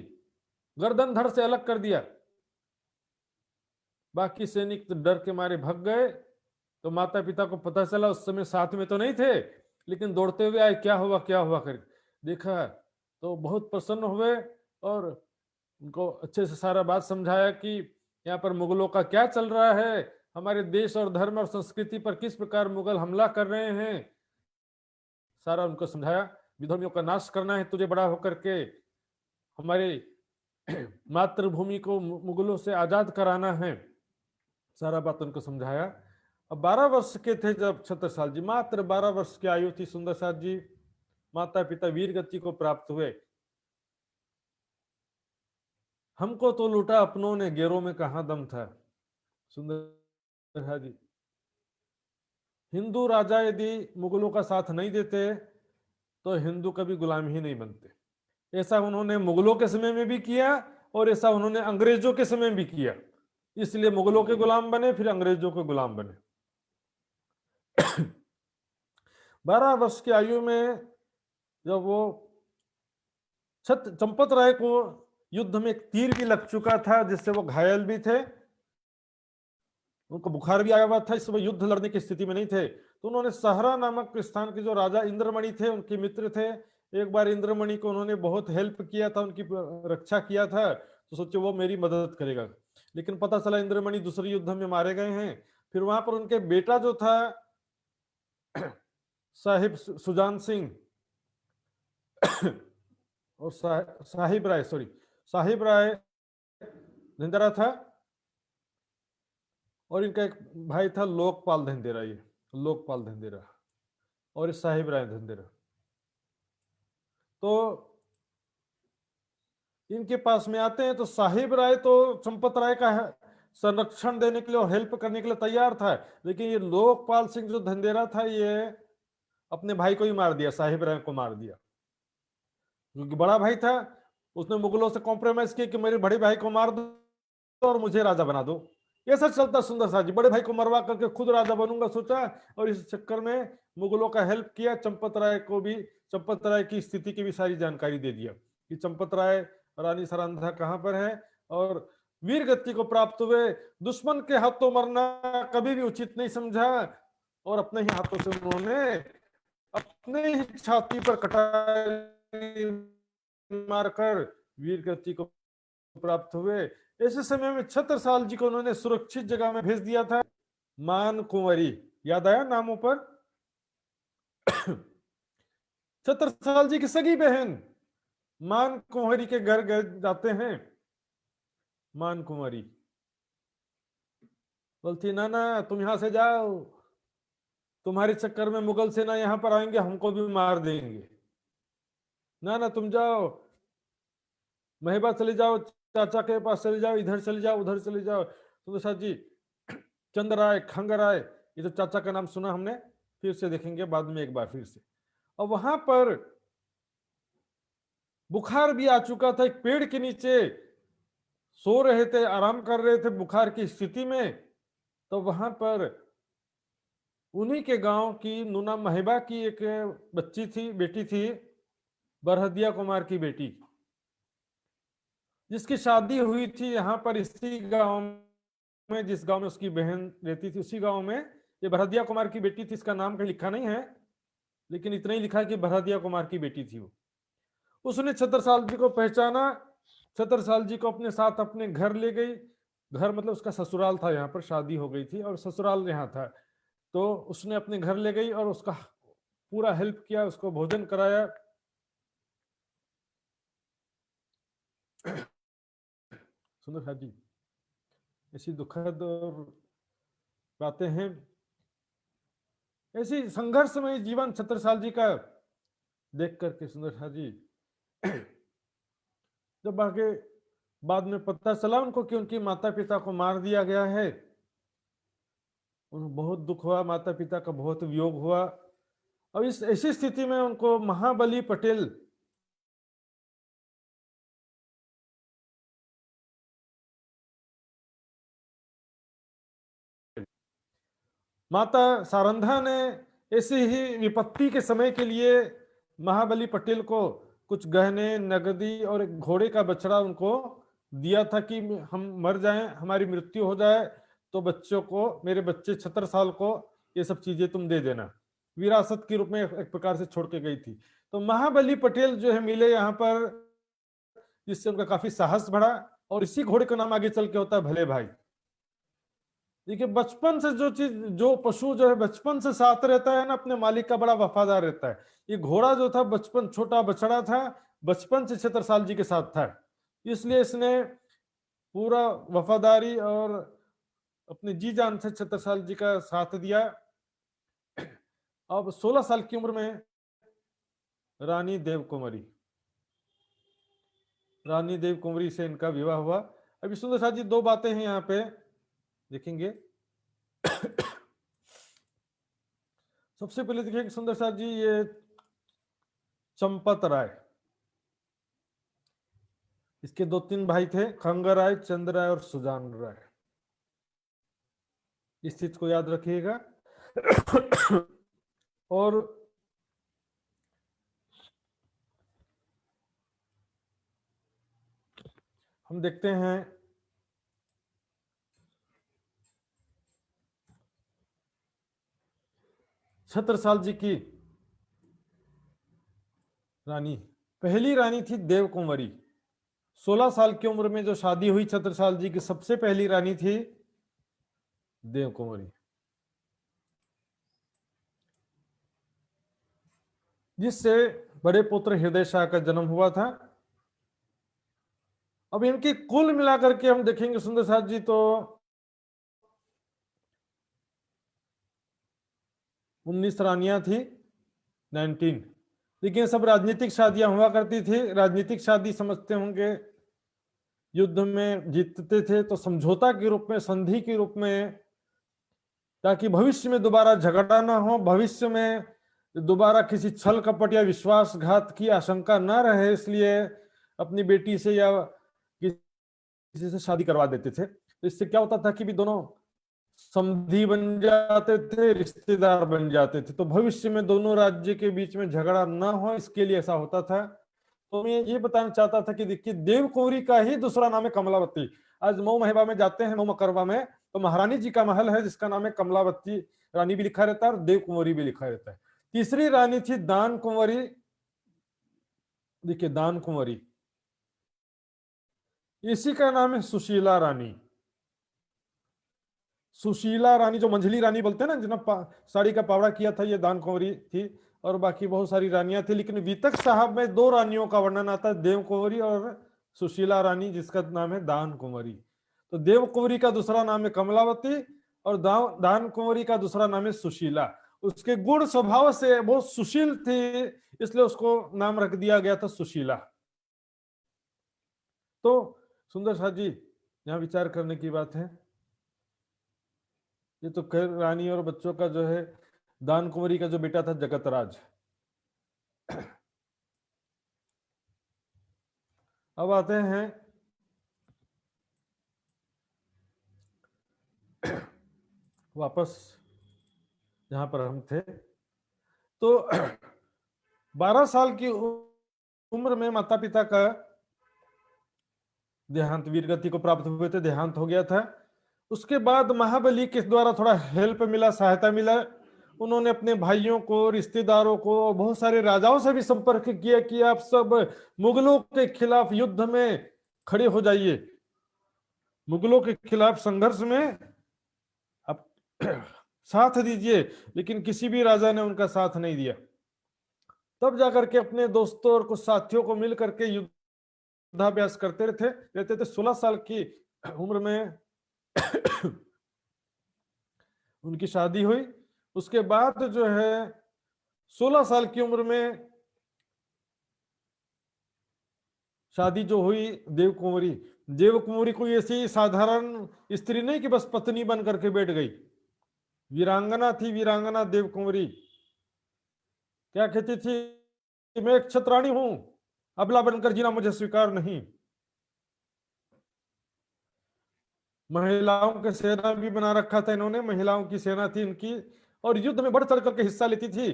गर्दन धड़ से अलग कर दिया। बाकी सैनिक तो डर के मारे भाग गए। तो माता पिता को पता चला, उस समय साथ में तो नहीं थे, लेकिन दौड़ते हुए आए, क्या हुआ क्या हुआ कर देखा तो बहुत प्रसन्न हुए और उनको अच्छे से सारा बात समझाया कि यहाँ पर मुगलों का क्या चल रहा है, हमारे देश और धर्म और संस्कृति पर किस प्रकार मुगल हमला कर रहे हैं, सारा उनको समझाया। विधर्मियों का नाश करना है तुझे बड़ा होकर के, हमारे मातृभूमि को मुगलों से आजाद कराना है, सारा बात उनको समझाया। अब 12 वर्ष के थे जब छत्रसाल जी, मात्र 12 वर्ष की आयु थी सुंदर साथ जी, माता पिता वीर गति को प्राप्त हुए। हमको तो लूटा अपनों ने, गैरों में कहां दम था। सुंदर साथ जी, हिंदू राजा यदि मुगलों का साथ नहीं देते तो हिंदू कभी गुलाम ही नहीं बनते। ऐसा उन्होंने मुगलों के समय में भी किया और ऐसा उन्होंने अंग्रेजों के समय भी किया। इसलिए मुगलों के गुलाम बने, फिर अंग्रेजों के गुलाम बने। 12 वर्ष की आयु में जब वो चंपत राय को युद्ध में एक तीर भी लग चुका था, जिससे वो घायल भी थे, उनको बुखार भी आया हुआ था, इस समय युद्ध लड़ने की स्थिति में नहीं थे। तो उन्होंने सहरा नामक स्थान के जो राजा इंद्रमणि थे, उनके मित्र थे, एक बार इंद्रमणि को उन्होंने बहुत हेल्प किया था, उनकी रक्षा किया था, तो सोचे वो मेरी मदद करेगा। लेकिन पता चला इंद्रमणि दूसरे युद्ध में मारे गए हैं। फिर वहां पर उनके बेटा जो था साहिब सुजान सिंह और साहिब राय, साहिब राय धिंदरा था, और इनका एक भाई था लोकपाल धिंदेरा, ये लोकपाल धिंदेरा और साहिब राय धिंदेरा। तो इनके पास में आते हैं तो साहिब राय तो चंपत राय का संरक्षण देने के लिए और हेल्प करने के लिए तैयार था, लेकिन ये लोकपाल सिंह जो धिंदेरा था, ये अपने भाई को ही मार दिया, साहिब राय को मार दिया। क्योंकि बड़ा भाई था, उसने मुगलों से कॉम्प्रोमाइज किया कि मेरे बड़े भाई को मार दो और मुझे राजा बना दो। ऐसा चलता सुंदर साथ जी, बड़े भाई को मरवा करके खुद राजा बनूंगा सोचा, और इस चक्कर में मुगलों का हेल्प किया। चंपत राय को भी, चंपत राय की स्थिति की भी सारी जानकारी दे दिया कि चंपत राय रानी सरंधा कहां पर है, और वीर गति को प्राप्त हुए। दुश्मन के हाथों मरना कभी भी उचित नहीं समझा, और अपने ही हाथों से उन्होंने अपने ही छाती पर कटाई मारकर वीर गति को प्राप्त हुए। ऐसे समय में छत्रसाल जी को उन्होंने सुरक्षित जगह में भेज दिया था। मान कुंवरी, याद आया नामों पर? छत्रसाल जी की सगी बहन मान कुंवरी के घर जाते हैं। मान कुंवरी बोलती, ना ना तुम यहां से जाओ, तुम्हारे चक्कर में मुगल सेना यहां पर आएंगे, हमको भी मार देंगे। ना ना तुम जाओ, महिबा चले जाओ, चाचा के पास चले जाओ, इधर चले जाओ, उधर चले जाओ। तो साथ जी, चंद राय, खंग राय, ये तो चाचा का नाम सुना हमने, फिर से देखेंगे बाद में एक बार फिर से। और वहां पर बुखार भी आ चुका था, एक पेड़ के नीचे सो रहे थे, आराम कर रहे थे बुखार की स्थिति में। तो वहां पर उन्हीं के गांव की नूना महिबा की एक बच्ची थी, बेटी थी, बरहदिया कुमार की बेटी, जिसकी शादी हुई थी यहाँ पर इसी गांव में, जिस गांव में उसकी बहन रहती थी, उसी गांव में। ये बरहदिया कुमार की बेटी थी, इसका नाम कहीं लिखा नहीं है, लेकिन इतना ही लिखा है कि बरहदिया कुमार की बेटी थी वो। उसने छत्रसाल जी को पहचाना, छत्रसाल जी को अपने साथ अपने घर ले गई। घर मतलब उसका ससुराल था, यहाँ पर शादी हो गई थी और ससुराल यहाँ था। तो उसने अपने घर ले गई और उसका पूरा हेल्प किया, उसको भोजन कराया। सुंदर साथ जी, ऐसी दुखद बातें हैं, ऐसी संघर्षमय जीवन छत्रसाल जी का देख करके सुंदर साथ जी, जब आगे बाद में पता चला उनको कि उनकी माता पिता को मार दिया गया है। उन्हें बहुत दुख हुआ, माता पिता का बहुत वियोग हुआ। और इस ऐसी स्थिति में उनको महाबली पटेल माता सारंधा ने ऐसी ही विपत्ति के समय के लिए महाबली पटेल को कुछ गहने, नगदी और एक घोड़े का बछड़ा उनको दिया था कि हम मर जाएं, हमारी मृत्यु हो जाए तो बच्चों को, मेरे बच्चे छत्रसाल को ये सब चीजें तुम दे देना। विरासत के रूप में एक प्रकार से छोड़ के गई थी। तो महाबली पटेल जो है मिले यहाँ पर, जिससे उनका काफी साहस बढ़ा। और इसी घोड़े का नाम आगे चल के होता है भले भाई। देखिए, बचपन से जो चीज, जो पशु जो है बचपन से साथ रहता है ना, अपने मालिक का बड़ा वफादार रहता है। ये घोड़ा जो था बचपन, छोटा बछड़ा था, बचपन से छत्रसाल जी के साथ था, इसलिए इसने पूरा वफादारी और अपने जी जान से छत्रसाल जी का साथ दिया। अब 16 साल की उम्र में रानी देव कुंवरी से इनका विवाह हुआ। अभी सुंदर साथ जी दो बातें हैं यहाँ पे देखेंगे। सबसे पहले देखिए कि सुंदर साथ जी, ये चंपत राय, इसके 2-3 भाई थे, खंग राय, चंद्र राय और सुजान राय। इस चीज को याद रखिएगा। और हम देखते हैं छत्रसाल जी की रानी, पहली रानी थी देव कुंवरी। 16 साल की उम्र में जो शादी हुई छत्रसाल जी की, सबसे पहली रानी थी देव कुंवरी, जिससे बड़े पुत्र हृदय शाह का जन्म हुआ था। अब इनकी कुल मिलाकर के हम देखेंगे सुंदर साथ जी, तो 19 रानियां थी, 19। लेकिन सब राजनीतिक शादियां हुआ करती थी। राजनीतिक शादी समझते होंगे, युद्ध में जीतते थे तो समझौता के रूप में, संधि के रूप में, ताकि भविष्य में दोबारा झगड़ा ना हो, भविष्य में दोबारा किसी छल कपट या विश्वासघात की आशंका ना रहे, इसलिए अपनी बेटी से या किसी से शादी करवा देते थे। तो इससे क्या होता था कि भी दोनों समधी बन जाते थे, रिश्तेदार बन जाते थे, तो भविष्य में दोनों राज्य के बीच में झगड़ा ना हो, इसके लिए ऐसा होता था। तो मैं ये बताना चाहता था कि देखिए, देव कुंवरी का ही दूसरा नाम है कमलावती। आज मऊ महबा में जाते हैं, मऊ मकरवा में, तो महारानी जी का महल है जिसका नाम है कमलावती रानी भी लिखा रहता है और देव कुंवरी भी लिखा रहता है। तीसरी रानी थी दान कुंवरी। देखिए, दान कुंवरी, इसी का नाम है सुशीला रानी। सुशीला रानी, जो मंझली रानी बोलते हैं ना, जिन्होंने साड़ी का पावड़ा किया था, ये दान कुंवरी थी। और बाकी बहुत सारी रानियां थी, लेकिन वितक साहब में 2 रानियों का वर्णन आता है, देव कुंवरी और सुशीला रानी, जिसका नाम है दान कुंवरी। तो देव कुंवरी का दूसरा नाम है कमलावती और दान कुंवरी का दूसरा नाम है सुशीला। उसके गुण स्वभाव से बहुत सुशील थी, इसलिए उसको नाम रख दिया गया था सुशीला। तो सुंदर साथ जी, यहाँ विचार करने की बात है। ये तो खैर रानी और बच्चों का जो है, दान कुंवरी का जो बेटा था जगतराज। अब आते हैं वापस जहां पर हम थे। तो 12 साल की उम्र में माता पिता का देहांत, वीरगति को प्राप्त हुए थे, देहांत हो गया था। उसके बाद महाबली के द्वारा थोड़ा हेल्प मिला, सहायता मिला। उन्होंने अपने भाइयों को, रिश्तेदारों को, बहुत सारे राजाओं से भी संपर्क किया कि आप सब मुगलों के खिलाफ युद्ध में खड़े हो जाइए, मुगलों के खिलाफ संघर्ष में आप साथ दीजिए। लेकिन किसी भी राजा ने उनका साथ नहीं दिया। तब जाकर के अपने दोस्तों और कुछ साथियों को मिल करके युद्धाभ्यास करते रहते थे। 16 साल की उम्र में उनकी शादी हुई। उसके बाद जो है 16 साल की उम्र में शादी जो हुई देव कुंवरी, देव कुंवरी कोई ऐसी साधारण स्त्री नहीं कि बस पत्नी बन करके बैठ गई, वीरांगना थी, वीरांगना देव कुंवरी। क्या कहती थी, मैं एक क्षत्राणी हूं, अबला बनकर जीना मुझे स्वीकार नहीं। महिलाओं के सेना भी बना रखा था इन्होंने, महिलाओं की सेना थी इनकी, और युद्ध में बढ़ चढ़ करके हिस्सा लेती थी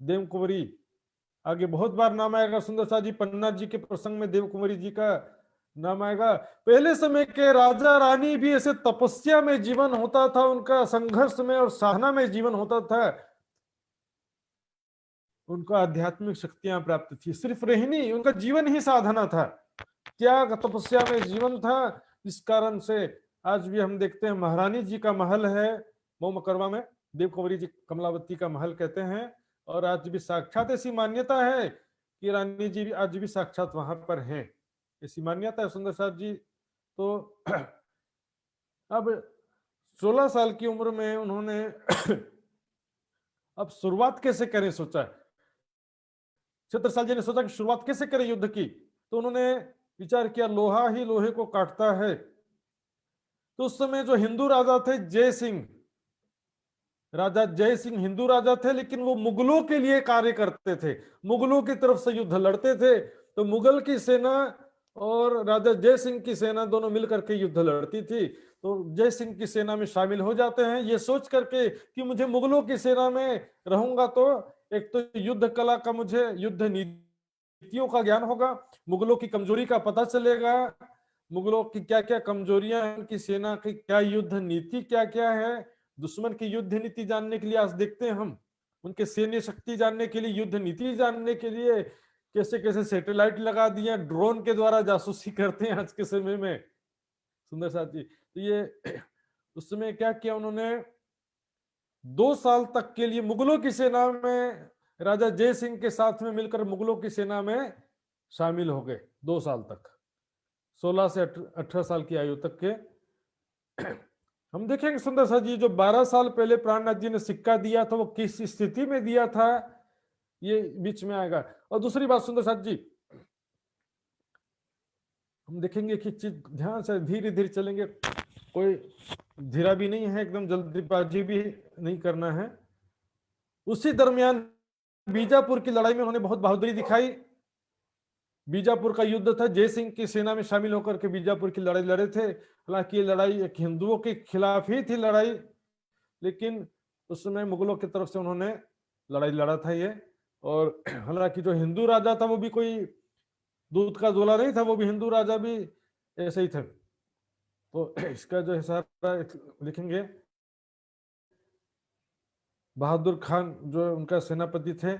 देव कुंवरी। आगे बहुत बार नाम आएगा सुंदर सा जी, पन्ना जी के प्रसंग में देव कुंवरी जी का नाम आएगा। पहले समय के राजा रानी भी ऐसे तपस्या में जीवन होता था उनका, संघर्ष में और साधना में जीवन होता था, उनको आध्यात्मिक शक्तियां प्राप्त थी। सिर्फ रहनी, उनका जीवन ही साधना था, त्याग तपस्या में जीवन था। इस कारण से आज भी हम देखते हैं महारानी जी का महल है मऊ मकरवा में, देव कुंवरी जी कमलावती का महल कहते हैं, और आज भी साक्षात ऐसी मान्यता है कि रानी जी भी आज भी साक्षात वहां पर हैं, ऐसी मान्यता है सुंदर साहब जी। तो अब 16 साल की उम्र में उन्होंने अब शुरुआत कैसे करें सोचा, छत्रसाल जी ने सोचा कि शुरुआत कैसे करें युद्ध की, तो उन्होंने विचार किया लोहा ही लोहे को काटता है। तो उस समय जो हिंदू राजा थे जय सिंह, राजा जय सिंह हिंदू राजा थे, लेकिन वो मुगलों के लिए कार्य करते थे, मुगलों की तरफ से युद्ध लड़ते थे। तो मुगल की सेना और राजा जय सिंह की सेना दोनों मिलकर के युद्ध लड़ती थी। तो जय सिंह की सेना में शामिल हो जाते हैं, ये सोच करके कि मुझे मुगलों की सेना में रहूंगा तो एक तो युद्ध कला का, मुझे युद्ध नीतियों का ज्ञान होगा, मुगलों की कमजोरी का पता चलेगा, मुगलों की क्या क्या कमजोरियां हैं, उनकी सेना की क्या युद्ध नीति क्या क्या है। दुश्मन की युद्ध नीति जानने के लिए आज देखते हैं हम, उनके सैन्य शक्ति जानने के लिए, युद्ध नीति जानने के लिए कैसे कैसे सैटेलाइट लगा दिए, ड्रोन के द्वारा जासूसी करते हैं आज के समय में सुंदर साथ जी। तो ये उस समय क्या किया उन्होंने, 2 साल तक के लिए मुगलों की सेना में, राजा जय सिंह के साथ में मिलकर मुगलों की सेना में शामिल हो गए 2 साल तक, 16 से 18 साल की आयु तक के। हम देखेंगे सुंदर सा जी, जो 12 साल पहले प्राणनाथ जी ने सिक्का दिया था वो किस स्थिति में दिया था, ये बीच में आएगा। और दूसरी बात सुंदर साथ जी, हम देखेंगे कि चीज ध्यान से धीरे धीरे चलेंगे, कोई धीरा भी नहीं है, एकदम जल्दबाजी भी नहीं करना है। उसी दरमियान बीजापुर की लड़ाई में उन्होंने बहुत बहादुरी दिखाई। बीजापुर का युद्ध था, जय सिंह की सेना में शामिल होकर के बीजापुर की लड़ाई लड़े थे। हालांकि ये लड़ाई एक हिंदुओं के खिलाफ ही थी लड़ाई, लेकिन उस समय मुगलों की तरफ से उन्होंने लड़ाई लड़ा था ये। और हालांकि जो हिंदू राजा था वो भी कोई दूध का दूल्हा नहीं था, वो भी हिंदू राजा भी ऐसे ही थे। तो इसका जो है लिखेंगे, बहादुर खान जो उनका सेनापति थे,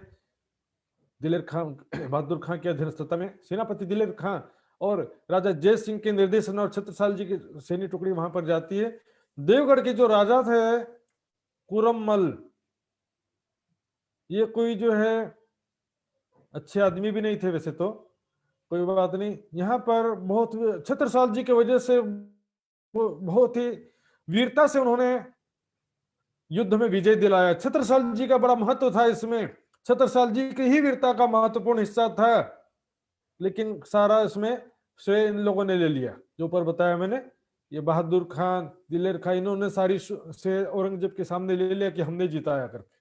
दिलेर खान, बहादुर खान की अध्यक्षता में सेनापति दिलेर खान और राजा जय सिंह के निर्देशन और छत्रसाल जी की सैन्य टुकड़ी वहां पर जाती है। देवगढ़ के जो राजा थे कुरमल, ये कोई जो है अच्छे आदमी भी नहीं थे वैसे तो, कोई बात नहीं। यहाँ पर बहुत छत्रसाल जी की वजह से बहुत ही वीरता से उन्होंने युद्ध में विजय दिलाया। छत्रसाल जी का बड़ा महत्व था इसमें, छत्रसाल जी की ही वीरता का महत्वपूर्ण हिस्सा था, लेकिन सारा इसमें श्रेय इन लोगों ने ले लिया। जो ऊपर बताया मैंने, ये बहादुर खान, दिलेर खान, इन्होंने सारी श्रेय औरंगजेब के सामने ले लिया कि हमने जिताया करके।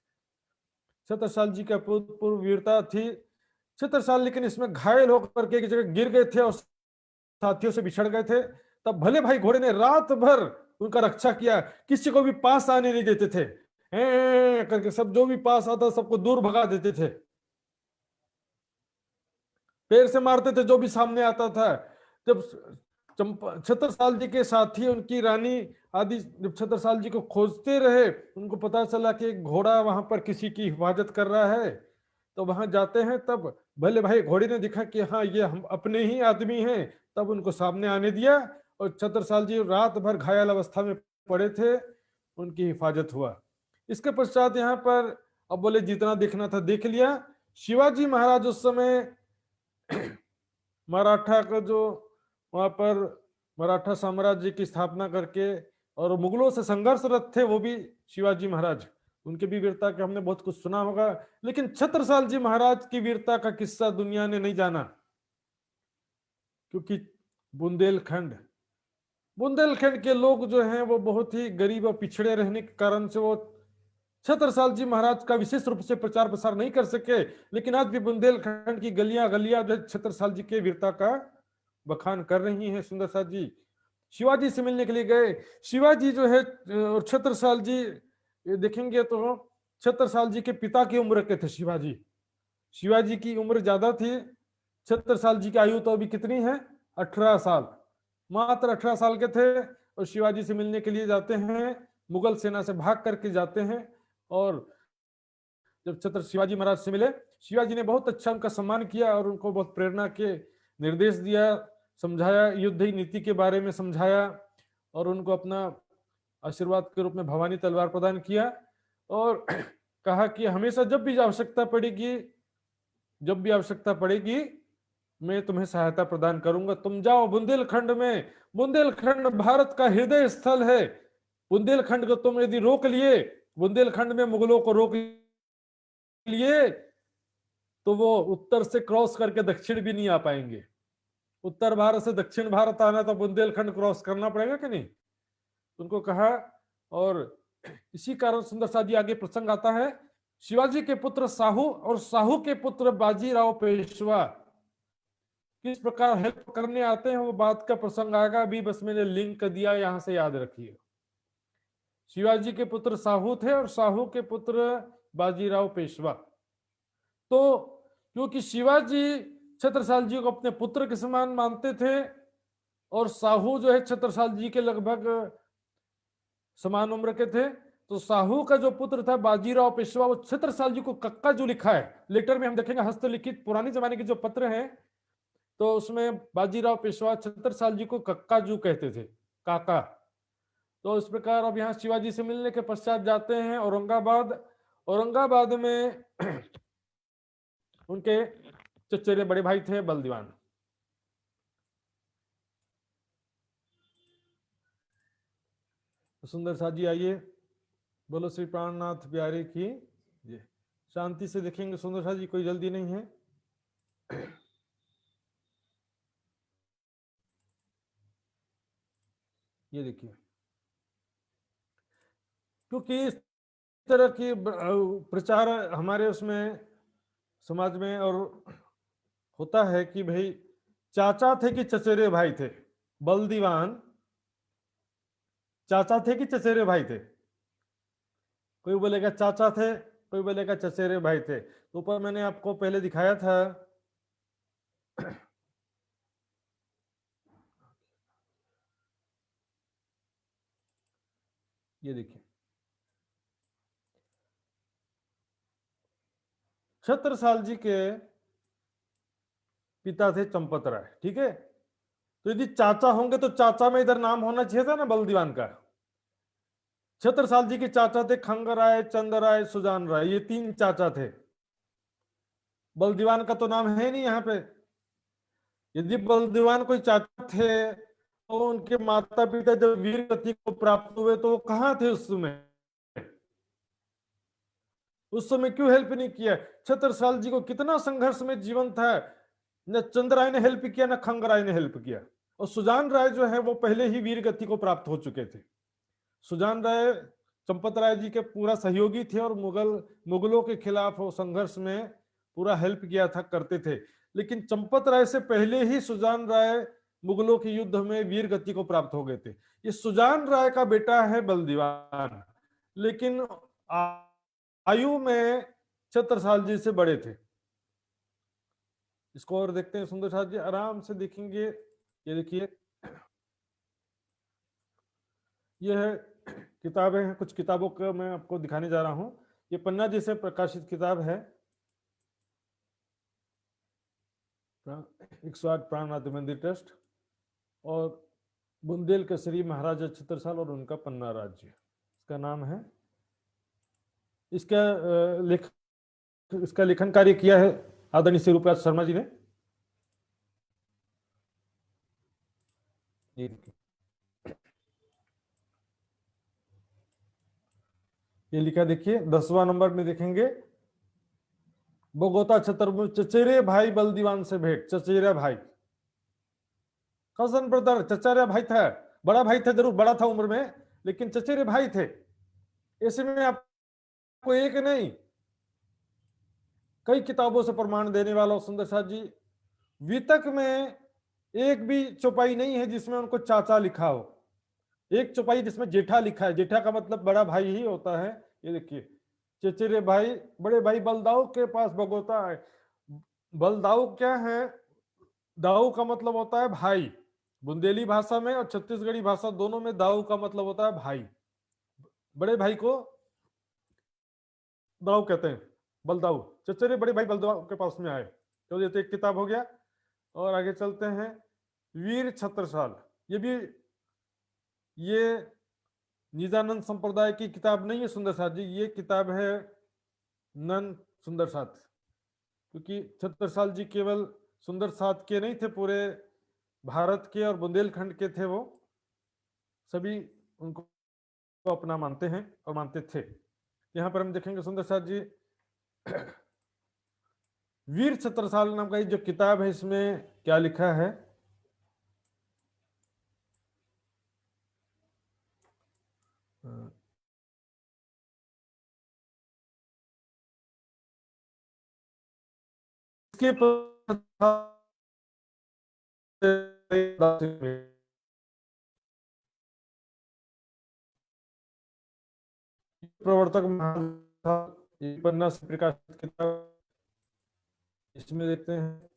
छत्रसाल जी का पूर्व वीरता थी। छत्रसाल लेकिन इसमें घायल होकर के एक जगह गिर गए थे और साथियों से बिछड़ गए थे। तब भले भाई घोड़े ने रात भर उनका रक्षा किया, किसी को भी पास आने नहीं देते थे, करके सब जो भी पास आता सबको दूर भगा देते थे, पैर से मारते थे जो भी सामने आता था। जब छत्रसाल जी के साथी, उनकी रानी आदि जब छत्रसाल जी को खोजते रहे, उनको पता चला कि एक घोड़ा वहां पर किसी की हिफाजत कर रहा है, तो वहां जाते हैं। तब भले भाई घोड़े ने देखा कि हाँ ये हम अपने ही आदमी हैं, तब उनको सामने आने दिया और छत्रसाल जी रात भर घायल अवस्था में पड़े थे, उनकी हिफाजत हुआ। इसके पश्चात यहाँ पर अब बोले जितना देखना था देख लिया। शिवाजी महाराज उस समय मराठा का जो वहां पर मराठा साम्राज्य की स्थापना करके और मुगलों से संघर्षरत थे, वो भी शिवाजी महाराज, उनके भी वीरता के हमने बहुत कुछ सुना होगा, लेकिन छत्रसाल जी महाराज की वीरता का किस्सा दुनिया ने नहीं जाना, क्योंकि बुंदेलखंड बुंदेलखंड के लोग जो हैं वो बहुत ही गरीब और पिछड़े रहने के कारण से वो छत्रसाल जी महाराज का विशेष रूप से प्रचार प्रसार नहीं कर सके, लेकिन आज भी बुंदेलखंड की गलियां गलियां जो छत्रसाल जी के वीरता का बखान कर रही हैं। सुंदर साथ जी शिवाजी से मिलने के लिए गए। शिवाजी जो है और छत्रसाल जी देखेंगे तो छत्रसाल जी के पिता की उम्र के थे शिवाजी। शिवाजी की उम्र ज्यादा थी, छत्रसाल जी की आयु तो अभी कितनी है, 18 साल, मात्र 18 साल के थे और शिवाजी से मिलने के लिए जाते हैं, मुगल सेना से भाग करके जाते हैं। और जब छत्र शिवाजी महाराज से मिले, शिवाजी ने बहुत अच्छा उनका सम्मान किया और उनको बहुत प्रेरणा के निर्देश दिया, समझाया, युद्ध नीति के बारे में समझाया और उनको अपना आशीर्वाद के रूप में भवानी तलवार प्रदान किया और कहा कि हमेशा जब भी आवश्यकता पड़ेगी मैं तुम्हें सहायता प्रदान करूंगा, तुम जाओ बुंदेलखंड में, बुंदेलखंड भारत का हृदय स्थल है, बुंदेलखंड को तुम यदि रोक लिए, बुंदेलखंड में मुगलों को रोक लिए तो वो उत्तर से क्रॉस करके दक्षिण भी नहीं आ पाएंगे। उत्तर भारत से दक्षिण भारत आना तो बुंदेलखंड क्रॉस करना पड़ेगा कि नहीं, उनको कहा। और इसी कारण सुंदर साथ जी आगे प्रसंग आता है, शिवाजी के पुत्र साहू और साहू के पुत्र बाजीराव पेशवा किस प्रकार हेल्प करने आते हैं वो बात का प्रसंग आएगा, अभी बस मैंने लिंक दिया, यहां से याद रखिए। शिवाजी के पुत्र साहू थे और साहू के पुत्र बाजीराव पेशवा। तो क्योंकि शिवाजी छत्रसाल जी को अपने पुत्र के समान मानते थे और साहू जो है छत्रसाल जी के लगभग समान उम्र के थे, तो साहू का जो पुत्र था बाजीराव पेशवा, वो छत्रसाल जी को कक्का जो लिखा है लेटर में हम देखेंगे, हस्तलिखित पुराने जमाने के जो पत्र हैं तो उसमें बाजीराव पेशवा छत्रसाल जी को कक्का जू कहते थे, काका। तो इस प्रकार अब यहाँ शिवाजी से मिलने के पश्चात जाते हैं औरंगाबाद। औरंगाबाद में उनके चचेरे बड़े भाई थे बलदीवान। सुंदर साथ जी आइए, बोलो श्री प्राणनाथ प्यारे की जय। शांति से देखेंगे सुंदर साथ जी, कोई जल्दी नहीं है। ये देखिए, क्योंकि इस तरह की प्रचार हमारे उसमें समाज में और होता है कि भाई चाचा थे कि चचेरे भाई थे, बलदीवान चाचा थे कि चचेरे भाई थे, कोई बोलेगा चाचा थे, कोई बोलेगा चचेरे भाई थे। तो ऊपर मैंने आपको पहले दिखाया था ये देखिए, छत्रसाल जी के पिता थे चंपत राय, ठीक है। तो यदि चाचा होंगे तो चाचा में इधर नाम होना चाहिए था ना बलदीवान का। छत्रसाल जी के चाचा थे खंग राय, चंद राय, सुजान राय, ये 3 चाचा थे। बलदीवान का तो नाम है नहीं यहाँ पे। यदि बलदीवान कोई चाचा थे तो उनके माता पिता जब वीर गति को प्राप्त हुए तो वो कहाँ थे उस समय? उस समय क्यों हेल्प नहीं किया? छत्रसाल जी को कितना संघर्ष में जीवन था, न चंद राय ने हेल्प किया न खंग राय ने हेल्प किया। और सुजान राय जो है वो पहले ही वीर गति को प्राप्त हो चुके थे। सुजान राय चंपत राय जी के पूरा सहयोगी थे और मुगलों के खिलाफ वो संघर्ष में पूरा हेल्प किया था, करते थे। लेकिन चंपत राय से पहले ही सुजान राय मुगलों के युद्ध में वीर गति को प्राप्त हो गए थे। ये सुजान राय का बेटा है बलदीवान, लेकिन आयु में छत्रसाल जी से बड़े थे। इसको और देखते हैं सुंदर साथ जी, आराम से देखेंगे। ये देखिए, ये है किताबें हैं, कुछ किताबों का मैं आपको दिखाने जा रहा हूं। ये पन्ना जी से प्रकाशित किताब है 108 प्राणनाथ मंदिर ट्रस्ट और बुंदेल केसरी महाराजा छत्रसाल और उनका पन्ना राज्य, इसका नाम है। इसका लेखन कार्य किया है आदरणीय श्री रूपराज शर्मा जी ने। ये लिखा देखिए 10वां नंबर में देखेंगे, बोगोता छतर चचेरे भाई बलदीवान से भेंट। चचेरा भाई, कजन ब्रदर, चचेरा भाई था बड़ा भाई था, जरूर बड़ा था उम्र में, लेकिन चचेरे भाई थे। ऐसे में आपको एक नहीं कई किताबों से प्रमाण देने वाला सुंदर साथ जी, वितक में एक भी चौपाई नहीं है जिसमें उनको चाचा लिखा हो। एक चौपाई जिसमें जेठा लिखा है, जेठा का मतलब बड़ा भाई ही होता है। ये देखिए, चचेरे भाई बड़े भाई बलदाऊ के पास भगोता है। बलदाऊ क्या है? दाऊ का मतलब होता है भाई, बुंदेली भाषा में और छत्तीसगढ़ी भाषा दोनों में दाऊ का मतलब होता है भाई। बड़े भाई को दाऊ कहते हैं, बलदाऊ। चचेरे बड़े भाई बलदाऊ के पास में आए। तो ये तो एक किताब हो गया। और आगे चलते हैं, वीर छत्रसाल। ये निजानंद संप्रदाय की किताब नहीं है सुंदर साथ जी, ये किताब है नंद सुंदर साथ। क्योंकि छत्रसाल जी केवल सुंदर साथ के नहीं थे, पूरे भारत के और बुंदेलखंड के थे। वो सभी उनको अपना मानते हैं और मानते थे। यहाँ पर हम देखेंगे सुंदर साथ जी, वीर छत्रसाल नाम का ये जो किताब है, इसमें क्या लिखा है? इसके प्रवर्तक महान था, पन्ना से प्रकाशित किताब। इसमें देखते हैं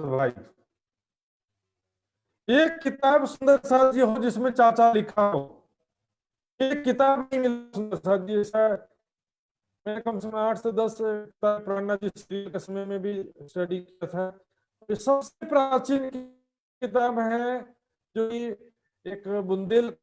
भाई, एक किताब सुंदर साथ जी हो जिसमें चाचा लिखा हो, एक किताब नहीं मिली सुंदर साथ जी। ऐसा मैं कम से कम 8 से 10 पुराना जी श्री के समय में भी स्टडी किया था। ये सबसे प्राचीन किताब है जो एक बुंदेल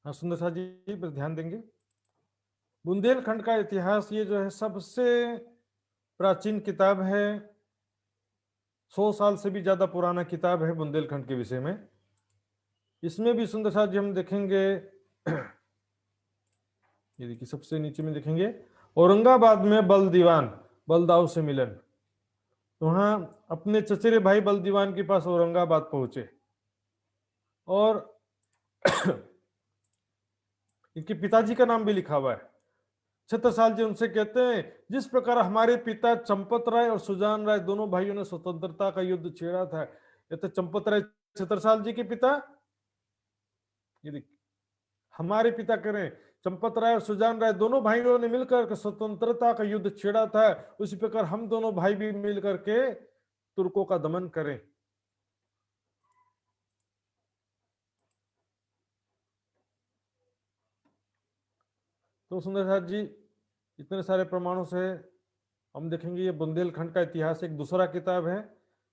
हाँ सुंदर साथ जी पर ध्यान देंगे। बुंदेलखंड का इतिहास ये जो है सबसे प्राचीन किताब है, 100 साल से भी ज्यादा पुराना किताब है बुंदेलखंड के विषय में। इसमें भी सुंदर साथ जी हम देखेंगे, ये देखिए सबसे नीचे में देखेंगे, औरंगाबाद में बल दीवान बलदाऊ से मिलन। तो वहां अपने चचेरे भाई बल दीवान के पास औरंगाबाद पहुंचे और इनके पिताजी का नाम भी लिखा हुआ है। छत्रसाल जी उनसे कहते हैं, जिस प्रकार हमारे पिता चंपत राय और सुजान राय दोनों भाइयों ने स्वतंत्रता का युद्ध छेड़ा था। ये तो चंपत राय छत्रसाल जी के पिता, ये देखिए हमारे पिता कह रहे हैं, चंपत राय और सुजान राय दोनों भाइयों ने मिलकर स्वतंत्रता का युद्ध छेड़ा था, उसी प्रकार हम दोनों भाई भी मिलकर के तुर्कों का दमन करें। तो सुंदर साथ जी इतने सारे प्रमाणों से हम देखेंगे, ये बुंदेलखंड का इतिहास एक दूसरा किताब है,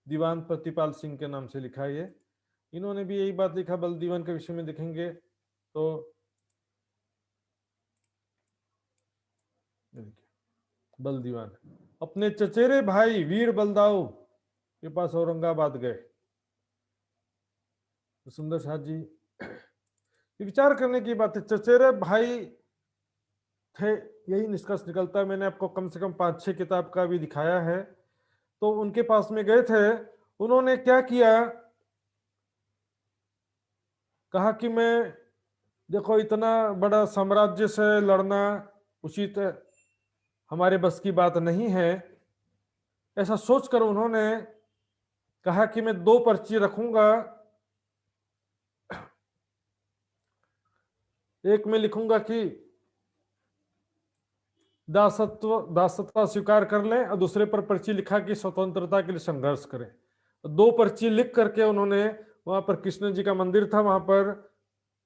दीवान प्रतिपाल सिंह के नाम से लिखा है। ये इन्होंने भी यही बात लिखा बल दीवान के विषय में देखेंगे। तो बल दीवान अपने चचेरे भाई वीर बलदाऊ के पास औरंगाबाद गए। तो सुंदर साथ जी विचार करने की बात है, चचेरे भाई थे, यही निष्कर्ष निकलता है। मैंने आपको कम से कम 5-6 किताब का भी दिखाया है। तो उनके पास में गए थे, उन्होंने क्या किया, कहा कि मैं देखो इतना बड़ा साम्राज्य से लड़ना उचित हमारे बस की बात नहीं है। ऐसा सोचकर उन्होंने कहा कि मैं 2 पर्ची रखूंगा, एक में लिखूंगा कि दासत्व स्वीकार कर लें और दूसरे पर पर्ची लिखा कि स्वतंत्रता के लिए संघर्ष करें। 2 पर्ची लिख करके उन्होंने, वहां पर कृष्ण जी का मंदिर था, वहां पर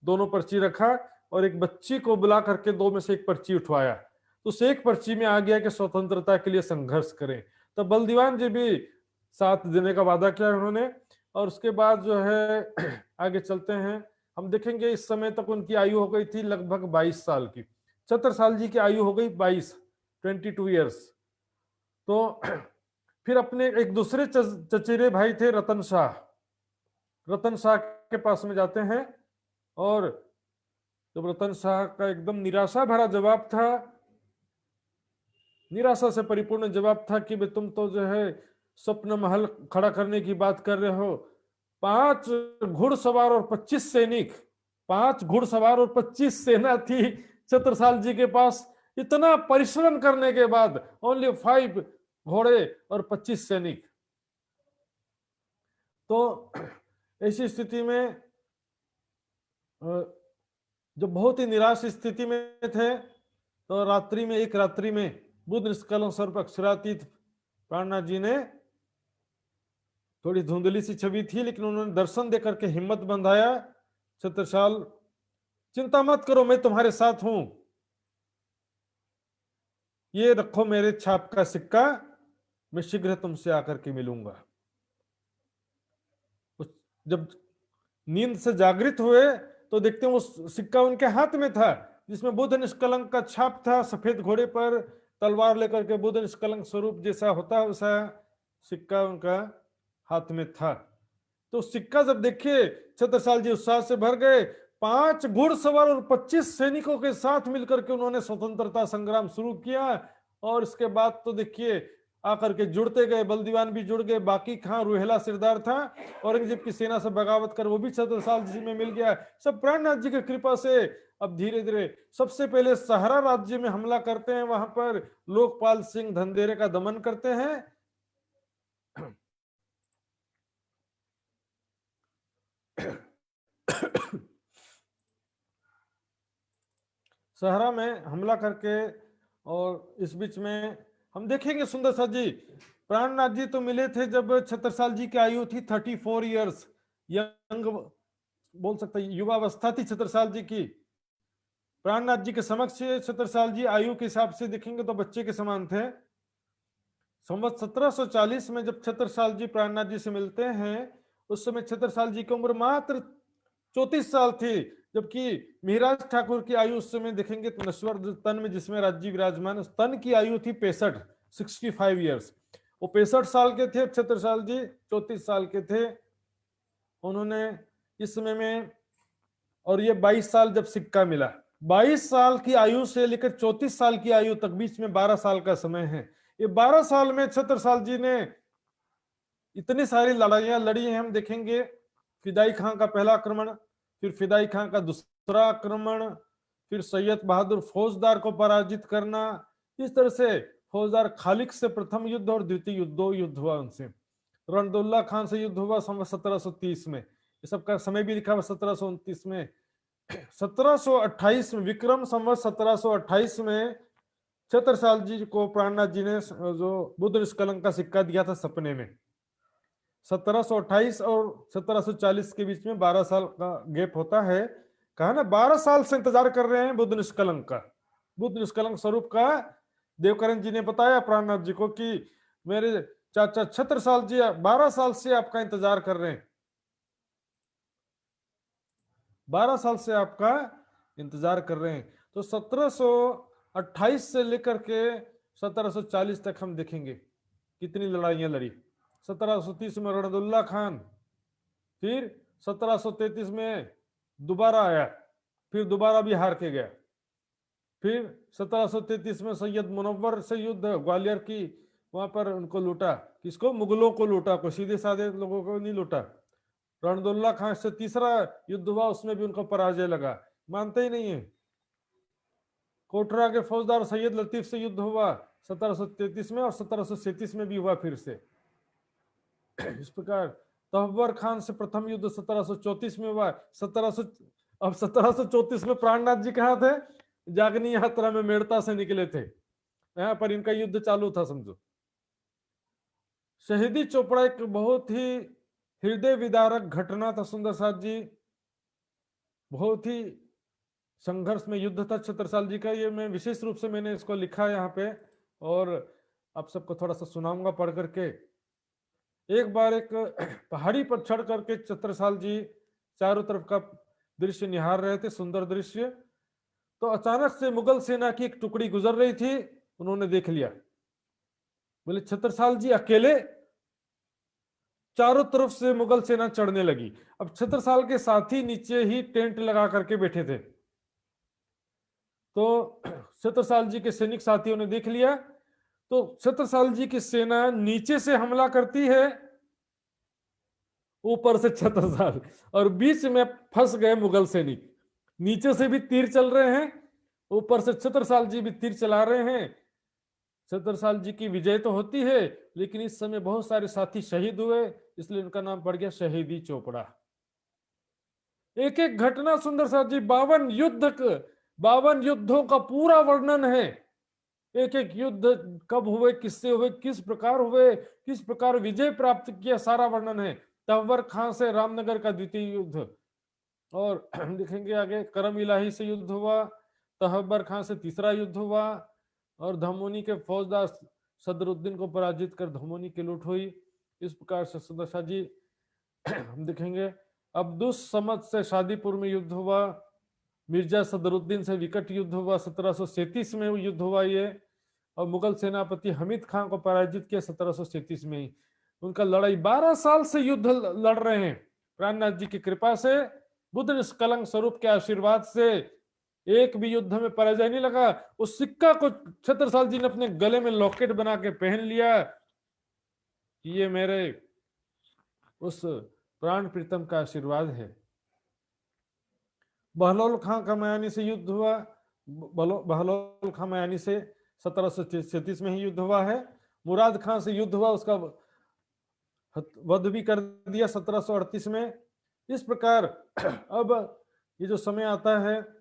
दोनों पर्ची रखा और एक बच्ची को बुला करके 2 में से एक पर्ची उठवाया। तो उस एक पर्ची में आ गया कि स्वतंत्रता के लिए संघर्ष करें। तो बलदीवान जी भी साथ देने का वादा किया उन्होंने। और उसके बाद जो है आगे चलते हैं, हम देखेंगे इस समय तक उनकी आयु हो गई थी लगभग 22 साल की। छत्रसाल जी की आयु हो गई 22 ईयर्स। तो फिर अपने एक दूसरे चचेरे भाई थे रतन शाह, रतन शाह के पास में जाते हैं। और जब रतन शाह का एकदम निराशा भरा जवाब था, निराशा से परिपूर्ण जवाब था कि तुम तो जो है स्वप्न महल खड़ा करने की बात कर रहे हो, 5 घुड़सवार और 25 सैनिक, 5 घुड़सवार और 25 सेना थी छत्रसाल जी के पास। इतना परिश्रम करने के बाद ओनली 5 घोड़े और 25 सैनिक। तो ऐसी स्थिति में जब बहुत ही निराश स्थिति में थे, तो रात्रि में, एक रात्रि में बुध निष्कलंक स्वरूप अक्षरातीत प्राणनाथ जी ने, थोड़ी धुंधली सी छवि थी लेकिन उन्होंने दर्शन देकर के हिम्मत बंधाया, छत्रसाल चिंता मत करो, मैं तुम्हारे साथ हूं, ये रखो मेरे छाप का सिक्का, मैं शीघ्र तुमसे आकर के मिलूंगा। जब नींद से जागृत हुए तो देखते हैं वो सिक्का उनके हाथ में था, जिसमें बुध निष्कलंक का छाप था, सफेद घोड़े पर तलवार लेकर के बुध निष्कलंक स्वरूप जैसा होता है वैसा सिक्का उनका हाथ में था। तो सिक्का जब देखिए छत्रसाल जी उत्साह से भर गए। 5 घुड़सवार और 25 सैनिकों के साथ मिलकर के उन्होंने स्वतंत्रता संग्राम शुरू किया। और इसके बाद तो देखिए आकर के जुड़ते गए, बलदीवान भी जुड़ गए, बाकी खां रुहेला सिरदार था, औरंगजेब की सेना से बगावत कर वो भी छत्रसाल जी में मिल गया। सब प्राणनाथ जी की कृपा से अब धीरे धीरे सबसे पहले सहारा राज्य में हमला करते हैं, वहां पर लोकपाल सिंह धनदेरे का दमन करते हैं। सहरा में हमला करके, और इस बीच में हम देखेंगे सुंदर सा जी, प्राणनाथ जी तो मिले थे जब छत्रसाल जी की आयु थी 34 ईयर्स, यंग बोल सकते, युवा अवस्था थी छत्रसाल जी की। प्राणनाथ जी के समक्ष छत्रसाल जी आयु के हिसाब से देखेंगे तो बच्चे के समान थे। संवत 1740 में जब छत्रसाल जी प्राणनाथ जी से मिलते हैं, उस समय छत्रसाल जी की उम्र मात्र 34 साल थी, जबकि मिहिराज ठाकुर की आयु उस समय देखेंगे तो नश्वर तन में जिसमें राज्य विराजमान, तन की आयु थी 65 ईयर्स। वो 65 साल के थे, छत्रसाल जी 34 साल के थे। उन्होंने इस समय में, और ये 22 साल जब सिक्का मिला, 22 साल की आयु से लेकर 34 साल की आयु तक बीच में 12 साल का समय है। ये 12 साल में छत्रसाल जी ने इतनी सारी लड़ाइयां लड़ी हैं। हम देखेंगे फिदाई खां का पहला आक्रमण, फिर फिदाई खां का दूसरा आक्रमण, फिर सैयद बहादुर फौजदार को पराजित करना, इस तरह से फौजदार खालिक से प्रथम युद्ध और द्वितीय युद्ध, 2 युद्ध हुआ उनसे। रणदौल्ला खान से युद्ध हुआ 1730 में, ये सबका समय भी लिखा हुआ 1729 में। 1728 में, विक्रम संवत 1728 में छत्रसाल जी को प्राणनाथ जी ने जो बुध निष्कलंक का सिक्का दिया था सपने में। 1728 और 1740 के बीच में 12 साल का गैप होता है। कहा ना 12 साल से इंतजार कर रहे हैं बुध निष्कलंक का, बुध निष्कलंक स्वरूप का। देवकरण जी ने बताया प्राणनाथ जी को कि मेरे चाचा छत्रसाल जी 12 साल से आपका इंतजार कर रहे हैं, 12 साल से आपका इंतजार कर रहे हैं। तो 1728 से लेकर के 1740 तक हम देखेंगे कितनी लड़ाइयां लड़ी। 1730 में रणदुल्ला खान, फिर 1733 में दोबारा आया, फिर दोबारा भी हार के गया। फिर 1733 में सैयद मुनव्वर से युद्ध, ग्वालियर की, वहां पर उनको लूटा, किसको, मुगलों को लूटा, कोई सीधे साधे लोगों को नहीं लूटा। रणदुल्ला खान से तीसरा युद्ध हुआ, उसमें भी उनको पराजय लगा, मानते ही नहीं है। कोटरा के फौजदार सैयद लतीफ से युद्ध हुआ 1733 में, और 1737 में भी हुआ फिर से। इस प्रकार तहव्वर खान से प्रथम युद्ध 1734 में हुआ। 1734 में प्राणनाथ जी कहाँ थे, जागनी यात्रा में मेड़ता से निकले थे, यहाँ पर इनका युद्ध चालू था समझो। शहीदी चोपड़ा एक बहुत ही हृदय विदारक घटना था सुंदर साथ जी, बहुत ही संघर्ष में युद्ध था छत्रसाल जी का। ये मैं विशेष रूप से मैंने इसको लिखा है यहाँ पे, और आप सबको थोड़ा सा सुनाऊंगा पढ़ करके। एक बार एक पहाड़ी पर चढ़ करके छत्रसाल जी चारों तरफ का दृश्य निहार रहे थे, सुंदर दृश्य। तो अचानक से मुगल सेना की एक टुकड़ी गुजर रही थी, उन्होंने देख लिया। बोले छत्रसाल जी अकेले, चारों तरफ से मुगल सेना चढ़ने लगी। अब छत्रसाल के साथी नीचे ही टेंट लगा करके बैठे थे। तो छत्रसाल जी के सैनिक साथियों ने देख लिया, तो छत्रसाल जी की सेना नीचे से हमला करती है, ऊपर से छत्रसाल, और बीच में फंस गए मुगल सैनिक। नीचे से भी तीर चल रहे हैं, ऊपर से छत्रसाल जी भी तीर चला रहे हैं। छत्रसाल जी की विजय तो होती है, लेकिन इस समय बहुत सारे साथी शहीद हुए, इसलिए उनका नाम पड़ गया शहीदी चोपड़ा। एक एक घटना सुंदर साथ जी 52 युद्धों का पूरा वर्णन है। एक एक युद्ध कब हुए, किससे हुए, किस प्रकार हुए, किस प्रकार विजय प्राप्त किया, सारा वर्णन है। तव्वर खां से रामनगर का द्वितीय युद्ध, और देखेंगे आगे करम इलाही से युद्ध हुआ, तहब्बर खां से तीसरा युद्ध हुआ, और धमोनी के फौजदार सदरुद्दीन को पराजित कर धमोनी की लूट हुई। इस प्रकार से सुंदर शाह जी हम देखेंगे। अब्दुस समद से शादीपुर में युद्ध हुआ, मिर्जा सदरुद्दीन से विकट युद्ध हुआ, 1737 में युद्ध हुआ ये, और मुगल सेनापति हमीद खान को पराजित किया 1737 में ही। उनका लड़ाई 12 साल से युद्ध लड़ रहे हैं। प्राणनाथ जी की कृपा से, बुद्ध निष्कलंक स्वरूप के आशीर्वाद से एक भी युद्ध में पराजय नहीं लगा। उस सिक्का को छत्रसाल जी ने अपने गले में लॉकेट बना के पहन लिया, ये मेरे उस प्राण प्रीतम का आशीर्वाद है। बहलोल खां कमायानी से युद्ध हुआ, बहलोल खां मयानी से 1737 में ही युद्ध हुआ है। मुराद खां से युद्ध हुआ, उसका वध भी कर दिया 1738 में। इस प्रकार अब ये जो समय आता है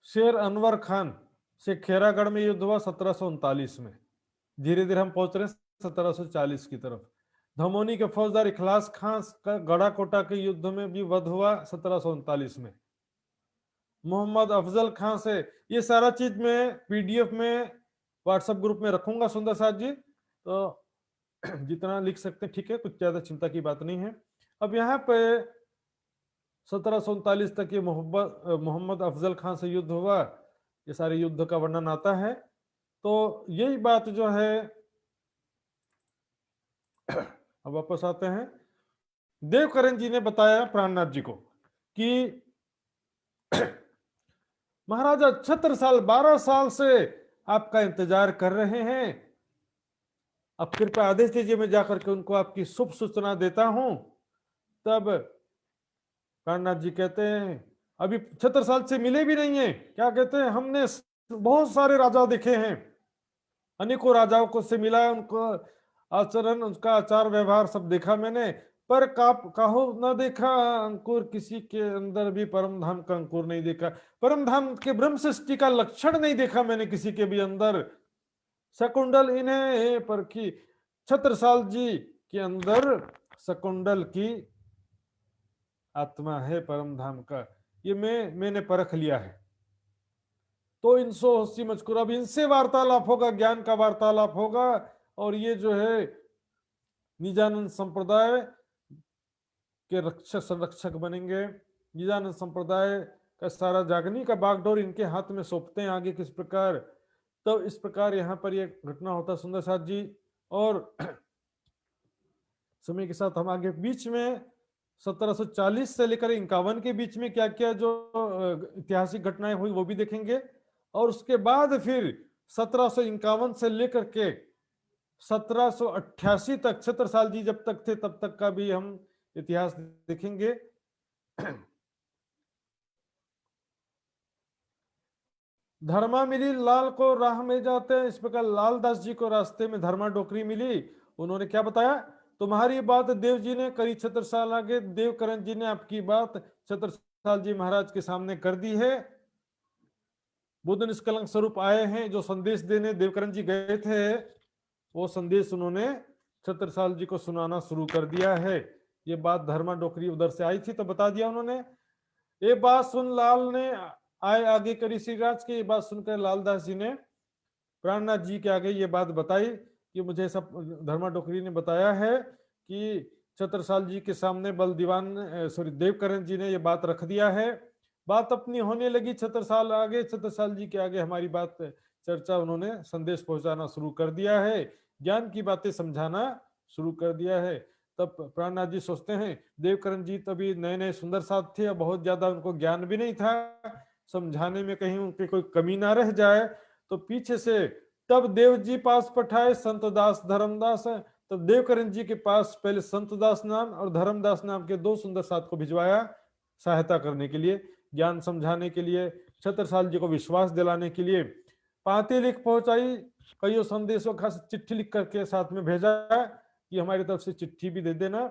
शेर अनवर खान से खेरागढ़ में युद्ध हुआ 1739 में। धीरे धीरे हम पहुंच रहे हैं 1740 की तरफ। धमोनी के फौजदार इखलास खान का गढ़ा कोटा के युद्ध में भी वध हुआ 1739 में। मोहम्मद अफजल खान से, ये सारा चीज मैं पीडीएफ में व्हाट्सएप ग्रुप में रखूंगा सुंदर साथ जी, तो जितना लिख सकते हैं ठीक है, कुछ ज्यादा चिंता की बात नहीं है। अब यहाँ पे 1739 तक ये मोहम्मद अफजल खान से युद्ध हुआ, ये सारे युद्ध का वर्णन आता है। तो यही बात जो है, अब वापस आते हैं। देवकरण जी ने बताया प्राणनाथ जी को कि महाराजा छत्रसाल 12 साल से आपका इंतजार कर रहे हैं, अब कृपया आदेश दीजिए मैं जाकर के उनको आपकी शुभ सूचना देता हूं। तब प्राणनाथ जी कहते हैं अभी छत्रसाल से मिले भी नहीं है, क्या कहते हैं, हमने बहुत सारे राजा देखे हैं, अनेकों राजाओं को से मिला, उनको आचरण, उसका आचार व्यवहार सब देखा मैंने, पर कहो न देखा अंकुर, किसी के अंदर भी परम धाम का अंकुर नहीं देखा। परम धाम के ब्रह्म सृष्टि का लक्षण नहीं देखा मैंने किसी के भी अंदर। शकुंडल इन्हें पर की, छत्रसाल जी के अंदर शकुंडल की आत्मा है परम धाम का, ये मैंने परख लिया है। तो इनसो हस्ती मजकूर, अब इनसे वार्तालाप होगा, ज्ञान का वार्तालाप होगा, और ये जो है निजानंद संप्रदाय के रक्षक संरक्षक बनेंगे। निजानंद संप्रदाय का सारा जागनी का बागडोर इनके हाथ में सौंपते हैं आगे किस प्रकार। तो इस प्रकार यहाँ पर यह घटना होता सुंदर साथ जी। और समय के साथ हम आगे बीच में 1740 से लेकर 51 के बीच में क्या क्या जो ऐतिहासिक घटनाएं हुई वो भी देखेंगे। और उसके बाद फिर 1751 से लेकर के 1788 तक, छत्रसाल जी जब तक थे तब तक का भी हम इतिहास देखेंगे। धर्मा मिली लाल को राह में जाते हैं, इस प्रकार लालदास जी को रास्ते में धर्मा डोकरी मिली। उन्होंने क्या बताया, तुम्हारी बात देव जी ने करी छत्रसाल आगे, देवकरण जी ने आपकी बात छत्रसाल जी महाराज के सामने कर दी है। बुद्ध निष्कलंक स्वरूप आए हैं, जो संदेश देने देवकरण जी गए थे वो संदेश उन्होंने छत्रसाल जी को सुनाना शुरू कर दिया है। ये बात धर्मा डोकरी उधर से आई थी तो बता दिया उन्होंने। ये बात सुन लाल ने आए आगे करी श्रीराज की, ये बात सुनकर लालदास जी ने प्राणनाथ जी के आगे ये बात बताई कि मुझे सब धर्मा डोकरी ने बताया है कि छत्रसाल जी के सामने देवकरण जी ने ये बात रख दिया है। बात अपनी होने लगी, छत्रसाल जी के आगे हमारी बात चर्चा, उन्होंने संदेश पहुंचाना शुरू कर दिया है, ज्ञान की बातें समझाना शुरू कर दिया है। तब प्राणनाथ जी सोचते हैं देवकरण जी तभी नए नए सुंदर साथ थे, बहुत ज्यादा उनको ज्ञान भी नहीं था, समझाने में कहीं उनकी कोई कमी ना रह जाए, तो पीछे से तब देव जी पास पठाए संत दास धर्मदास। तब देवकरण जी के पास पहले संत दास नाम और धर्मदास नाम के दो सुंदर साथ को भिजवाया सहायता करने के लिए, ज्ञान समझाने के लिए, छत्रसाल जी को विश्वास दिलाने के लिए। पाती लिख पहुंचाई, कईयों संदेशों का चिट्ठी लिख करके साथ में भेजा कि हमारी तरफ से चिट्ठी भी दे देना।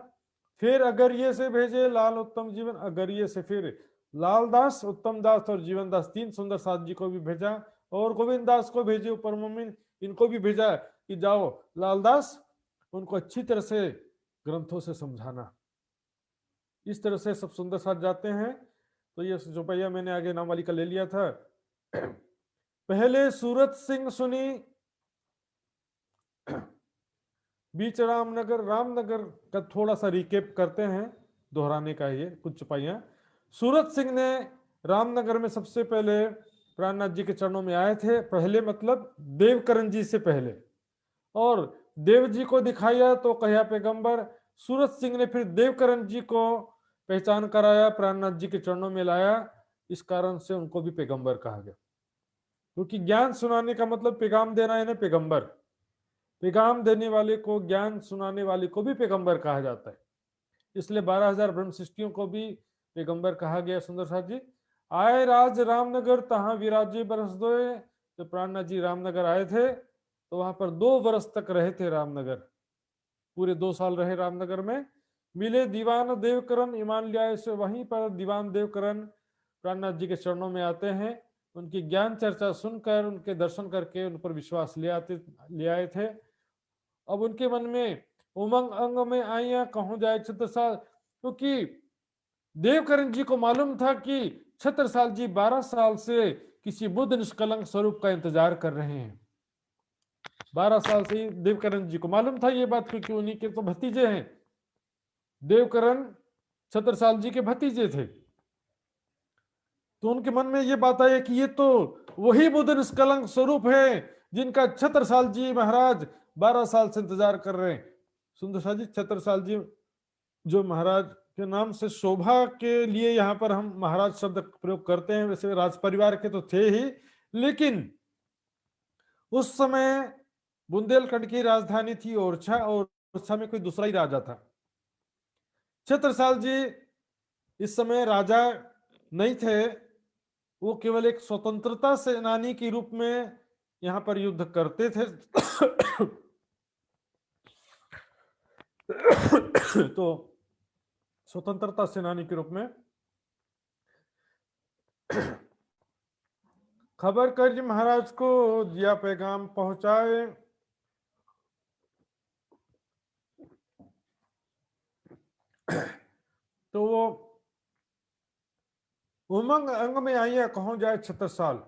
फिर अगरिये से भेजे लाल उत्तम जीवन, अगरिये से फिर लाल दास, उत्तम दास और जीवन दास, तीन सुंदर साथ जी को भी भेजा, और गोविंद दास को भेजे ऊपर मुमिन, इनको भी भेजा कि जाओ लालदास उनको अच्छी तरह से ग्रंथों से समझाना। इस तरह से सब सुंदर साथ जाते हैं। तो ये चौपैया मैंने आगे नाम वाली का ले लिया था। पहले सूरत सिंह सुनी, बीच रामनगर का थोड़ा सा रिकेप करते हैं, दोहराने का ये कुछ चौपाइयां। सूरत सिंह ने रामनगर में सबसे पहले प्राणनाथ जी के चरणों में आए थे, पहले मतलब देवकरण जी से पहले, और देव जी को दिखाया तो कहा पैगंबर। सूरत सिंह ने फिर देवकरण जी को पहचान कराया, प्राणनाथ जी के चरणों में लाया, इस कारण से उनको भी पैगंबर कहा गया, क्योंकि ज्ञान सुनाने का मतलब पैगाम देना है ना, पैगंबर, पैगाम देने वाले को, ज्ञान सुनाने वाले को भी पैगंबर कहा जाता है। इसलिए 12,000 ब्रह्म सृष्टियों को भी पैगंबर कहा गया। सुंदर साथ जी आए राज रामनगर, तहां विराजे बरस दोए। तो प्राणनाथ जी रामनगर आए थे तो वहां पर 2 वर्ष तक रहे थे रामनगर, पूरे 2 साल रहे रामनगर में। मिले दीवान देवकरण, ईमान लिया से वहीं पर दीवान देवकरण प्राणनाथ जी के चरणों में आते हैं, उनकी ज्ञान चर्चा सुनकर, उनके दर्शन करके उन पर विश्वास ले आए थे। अब उनके मन में उमंग अंग में आइया कहूं जाए छत्रसाल, क्योंकि देवकरण जी को मालूम था कि छत्रसाल जी 12 साल से किसी बुद्ध निष्कलंक स्वरूप का इंतजार कर रहे हैं। 12 साल से देवकरण जी को मालूम था ये बात, क्योंकि उन्हीं के तो भतीजे हैं, देवकरण छत्रसाल जी के भतीजे थे। तो उनके मन में ये बात आई कि ये तो वही बुद्ध निष्कलंक स्वरूप है जिनका छत्रसाल जी महाराज 12 साल से इंतजार कर रहे हैं। सुंदर साथ जी, छत्रसाल जी जो महाराज के नाम से शोभा के लिए यहाँ पर हम महाराज शब्द प्रयोग करते हैं, वैसे राज परिवार के तो थे ही, लेकिन उस समय बुंदेलखंड की राजधानी थी ओरछा, और ओरछा में कोई दूसरा ही राजा था। छत्रसाल जी इस समय राजा नहीं थे, वो केवल एक स्वतंत्रता सेनानी के रूप में यहाँ पर युद्ध करते थे। तो स्वतंत्रता सेनानी के रूप में खबर कर जी महाराज को दिया पैगाम पहुंचाए। तो वो उमंग अंग में आइया कहूं जाए छत्रसाल,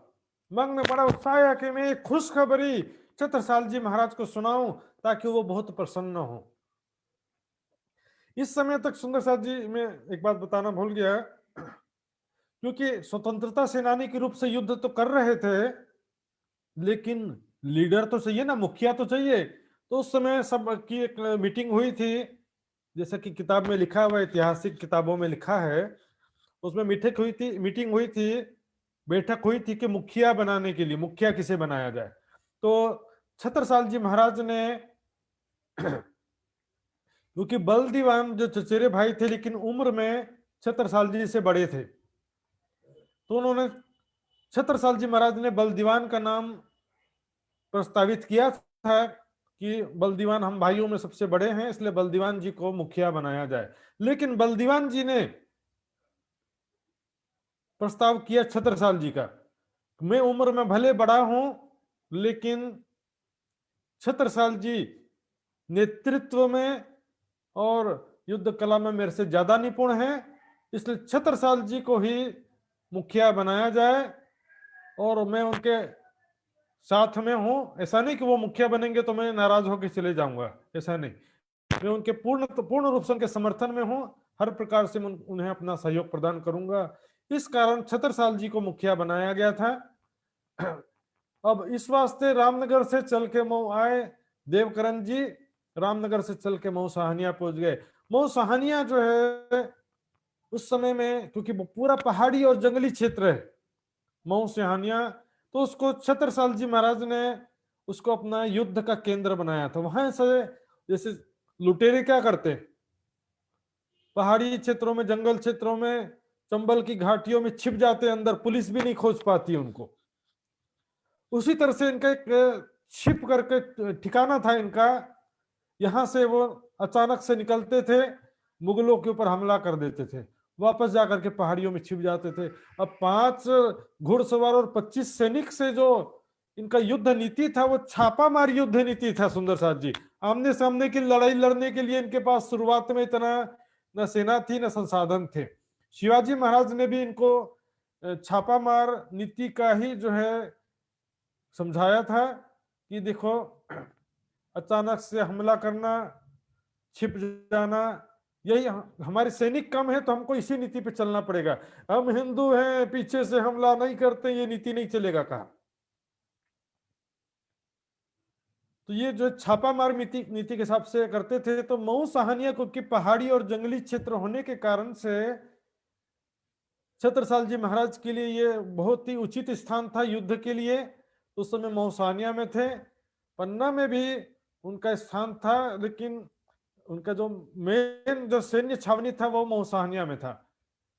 मंग में बड़ा उत्साह है कि मैं खुशखबरी छत्रसाल जी महाराज को सुनाऊं ताकि वो बहुत प्रसन्न हो। इस समय तक सुंदर साथ जी मैं एक बात बताना भूल गया, क्योंकि स्वतंत्रता सेनानी के रूप से युद्ध तो कर रहे थे, लेकिन लीडर तो चाहिए ना, मुखिया तो चाहिए। तो उस समय सब की एक मीटिंग हुई थी, जैसा कि किताब में लिखा हुआ, ऐतिहासिक किताबों में लिखा है, उसमें मीटिंग हुई थी, बैठक हुई थी कि मुखिया बनाने के लिए, मुखिया किसे बनाया जाए। तो छत्रसाल जी महाराज ने क्योंकि बल दीवान जो चचेरे भाई थे लेकिन उम्र में छत्रसाल जी से बड़े थे, तो उन्होंने छत्रसाल जी महाराज ने बल दीवान का नाम प्रस्तावित किया था कि बल दीवान हम भाइयों में सबसे बड़े हैं, इसलिए बल दीवान जी को मुखिया बनाया जाए। लेकिन बल दीवान जी ने प्रस्ताव किया छत्रसाल जी का, मैं उम्र में भले बड़ा हूं लेकिन छत्रसाल जी नेतृत्व में और युद्ध कला में मेरे से ज्यादा निपुण हैं, इसलिए छत्रसाल जी को ही मुखिया बनाया जाए और मैं उनके साथ में हूं। ऐसा नहीं कि वो मुखिया बनेंगे तो मैं नाराज होकर चले जाऊंगा, ऐसा नहीं। मैं उनके पूर्ण रूप से उनके समर्थन में हूं। हर प्रकार से मैं उन्हें अपना सहयोग प्रदान करूंगा। इस कारण छत्रसाल जी को मुखिया बनाया गया था। अब इस वास्ते रामनगर से चल के मऊ आए देवकरण जी। रामनगर से चल के मऊ साहनिया पहुंच गए। मऊ साहनिया जो है उस समय में, क्योंकि वो पूरा पहाड़ी और जंगली क्षेत्र है मऊ साहनिया, तो उसको छत्रसाल जी महाराज ने उसको अपना युद्ध का केंद्र बनाया था। वहां से जैसे लुटेरे क्या करते, पहाड़ी क्षेत्रों में, जंगल क्षेत्रों में, चंबल की घाटियों में छिप जाते अंदर, पुलिस भी नहीं खोज पाती उनको। उसी तरह से इनका एक छिप करके ठिकाना था इनका। यहां से वो अचानक से निकलते थे, मुगलों के ऊपर हमला कर देते थे, वापस जाकर के पहाड़ियों में छिप जाते थे। अब 5 घुड़सवार और 25 सैनिक से जो इनका युद्ध नीति था, वो छापामार युद्ध नीति था सुंदर साथ जी। आमने सामने की लड़ाई लड़ने के लिए इनके पास शुरुआत में इतना न सेना थी न संसाधन थे। शिवाजी महाराज ने भी इनको छापामार नीति का ही जो है समझाया था कि देखो, अचानक से हमला करना, छिप जाना, यही हमारे सैनिक कम है तो हमको इसी नीति पे चलना पड़ेगा। हम हिंदू हैं, पीछे से हमला नहीं करते, ये नीति नहीं चलेगा कहा। तो ये जो छापामार नीति के हिसाब से करते थे। तो मऊ साहनिया क्योंकि पहाड़ी और जंगली क्षेत्र होने के कारण से छत्रसाल जी महाराज के लिए ये बहुत ही उचित स्थान था युद्ध के लिए। उस समय मऊ साहनिया में थे। पन्ना में भी उनका स्थान था, लेकिन उनका जो मेन जो सैन्य छावनी था वो मऊ साहनिया में था।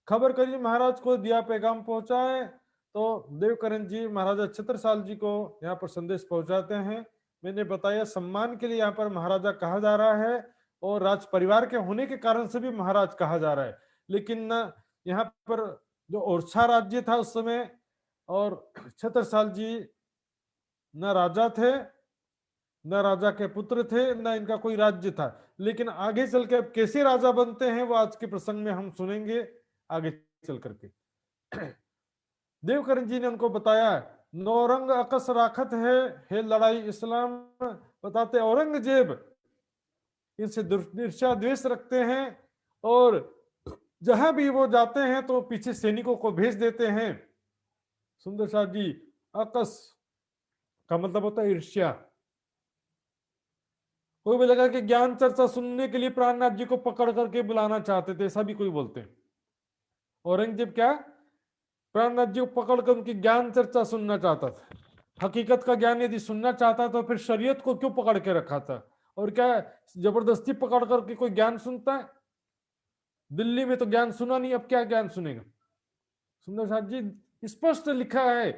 खबर करी महाराज को, दिया पैगाम पहुंचाए, तो देवकरण जी महाराजा छत्रसाल जी को यहाँ पर संदेश पहुंचाते हैं। मैंने बताया सम्मान के लिए यहाँ पर महाराजा कहा जा रहा है, और राज परिवार के होने के कारण से भी महाराज कहा जा रहा है। लेकिन यहाँ पर जो ओरछा राज्य था उस समय, और छत्रसाल जी न राजा थे, न राजा के पुत्र थे, न इनका कोई राज्य था। लेकिन आगे चल के अब कैसे राजा बनते हैं वो आज के प्रसंग में हम सुनेंगे आगे चल करके। देवकरण जी ने उनको बताया, नौरंग अकस राखत है लड़ाई इस्लाम। बताते औरंगजेब इनसे ईर्ष्या द्वेष रखते हैं, और जहां भी वो जाते हैं तो पीछे सैनिकों को भेज देते हैं। सुंदर साथ जी, अकस का मतलब होता है ईर्ष्या। कोई बोलेगा कि ज्ञान चर्चा सुनने के लिए प्राणनाथ जी को पकड़ करके बुलाना चाहते थे, ऐसा भी कोई बोलते हैं। औरंगजेब क्या प्राणनाथ जी को पकड़ कर उनकी ज्ञान चर्चा सुनना चाहता था। हकीकत का ज्ञान यदि सुनना चाहता तो फिर शरीयत को क्यों पकड़ के रखा था? और क्या जबरदस्ती पकड़ करके कोई ज्ञान सुनता है? दिल्ली में तो ज्ञान सुना नहीं, अब क्या ज्ञान सुनेगा? सुंदर साथ जी स्पष्ट लिखा है,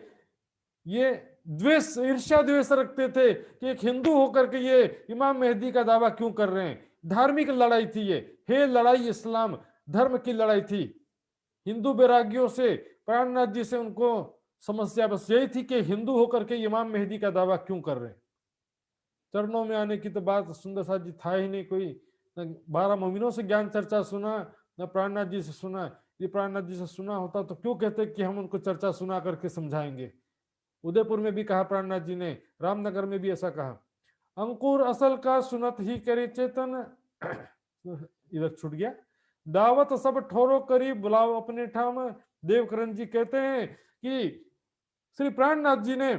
ये द्वेष, ईर्ष्या द्वेष रखते थे कि एक हिंदू होकर के ये इमाम मेहदी का दावा क्यों कर रहे हैं। धार्मिक लड़ाई थी ये, हे लड़ाई इस्लाम, धर्म की लड़ाई थी। हिंदू बैरागियों से, प्राणनाथ जी से उनको समस्या बस यही थी कि हिंदू होकर के इमाम मेहदी का दावा क्यों कर रहे हैं। चरणों में आने की तो बात सुंदर साथ जी था ही नहीं कोई। न 12 मोमिनों से ज्ञान चर्चा सुना, न प्राणनाथ जी से सुना। ये प्राणनाथ जी से सुना होता तो क्यों कहते कि हम उनको चर्चा सुना करके समझाएंगे। उदयपुर में भी कहा प्राणनाथ जी ने, रामनगर में भी ऐसा कहा। अंकुर असल का सुनत ही करे चेतन, इधर छूट गया। दावत सब ठोरो करी बुलाओ अपने ठाम। देवकरण जी कहते हैं कि श्री प्राणनाथ जी ने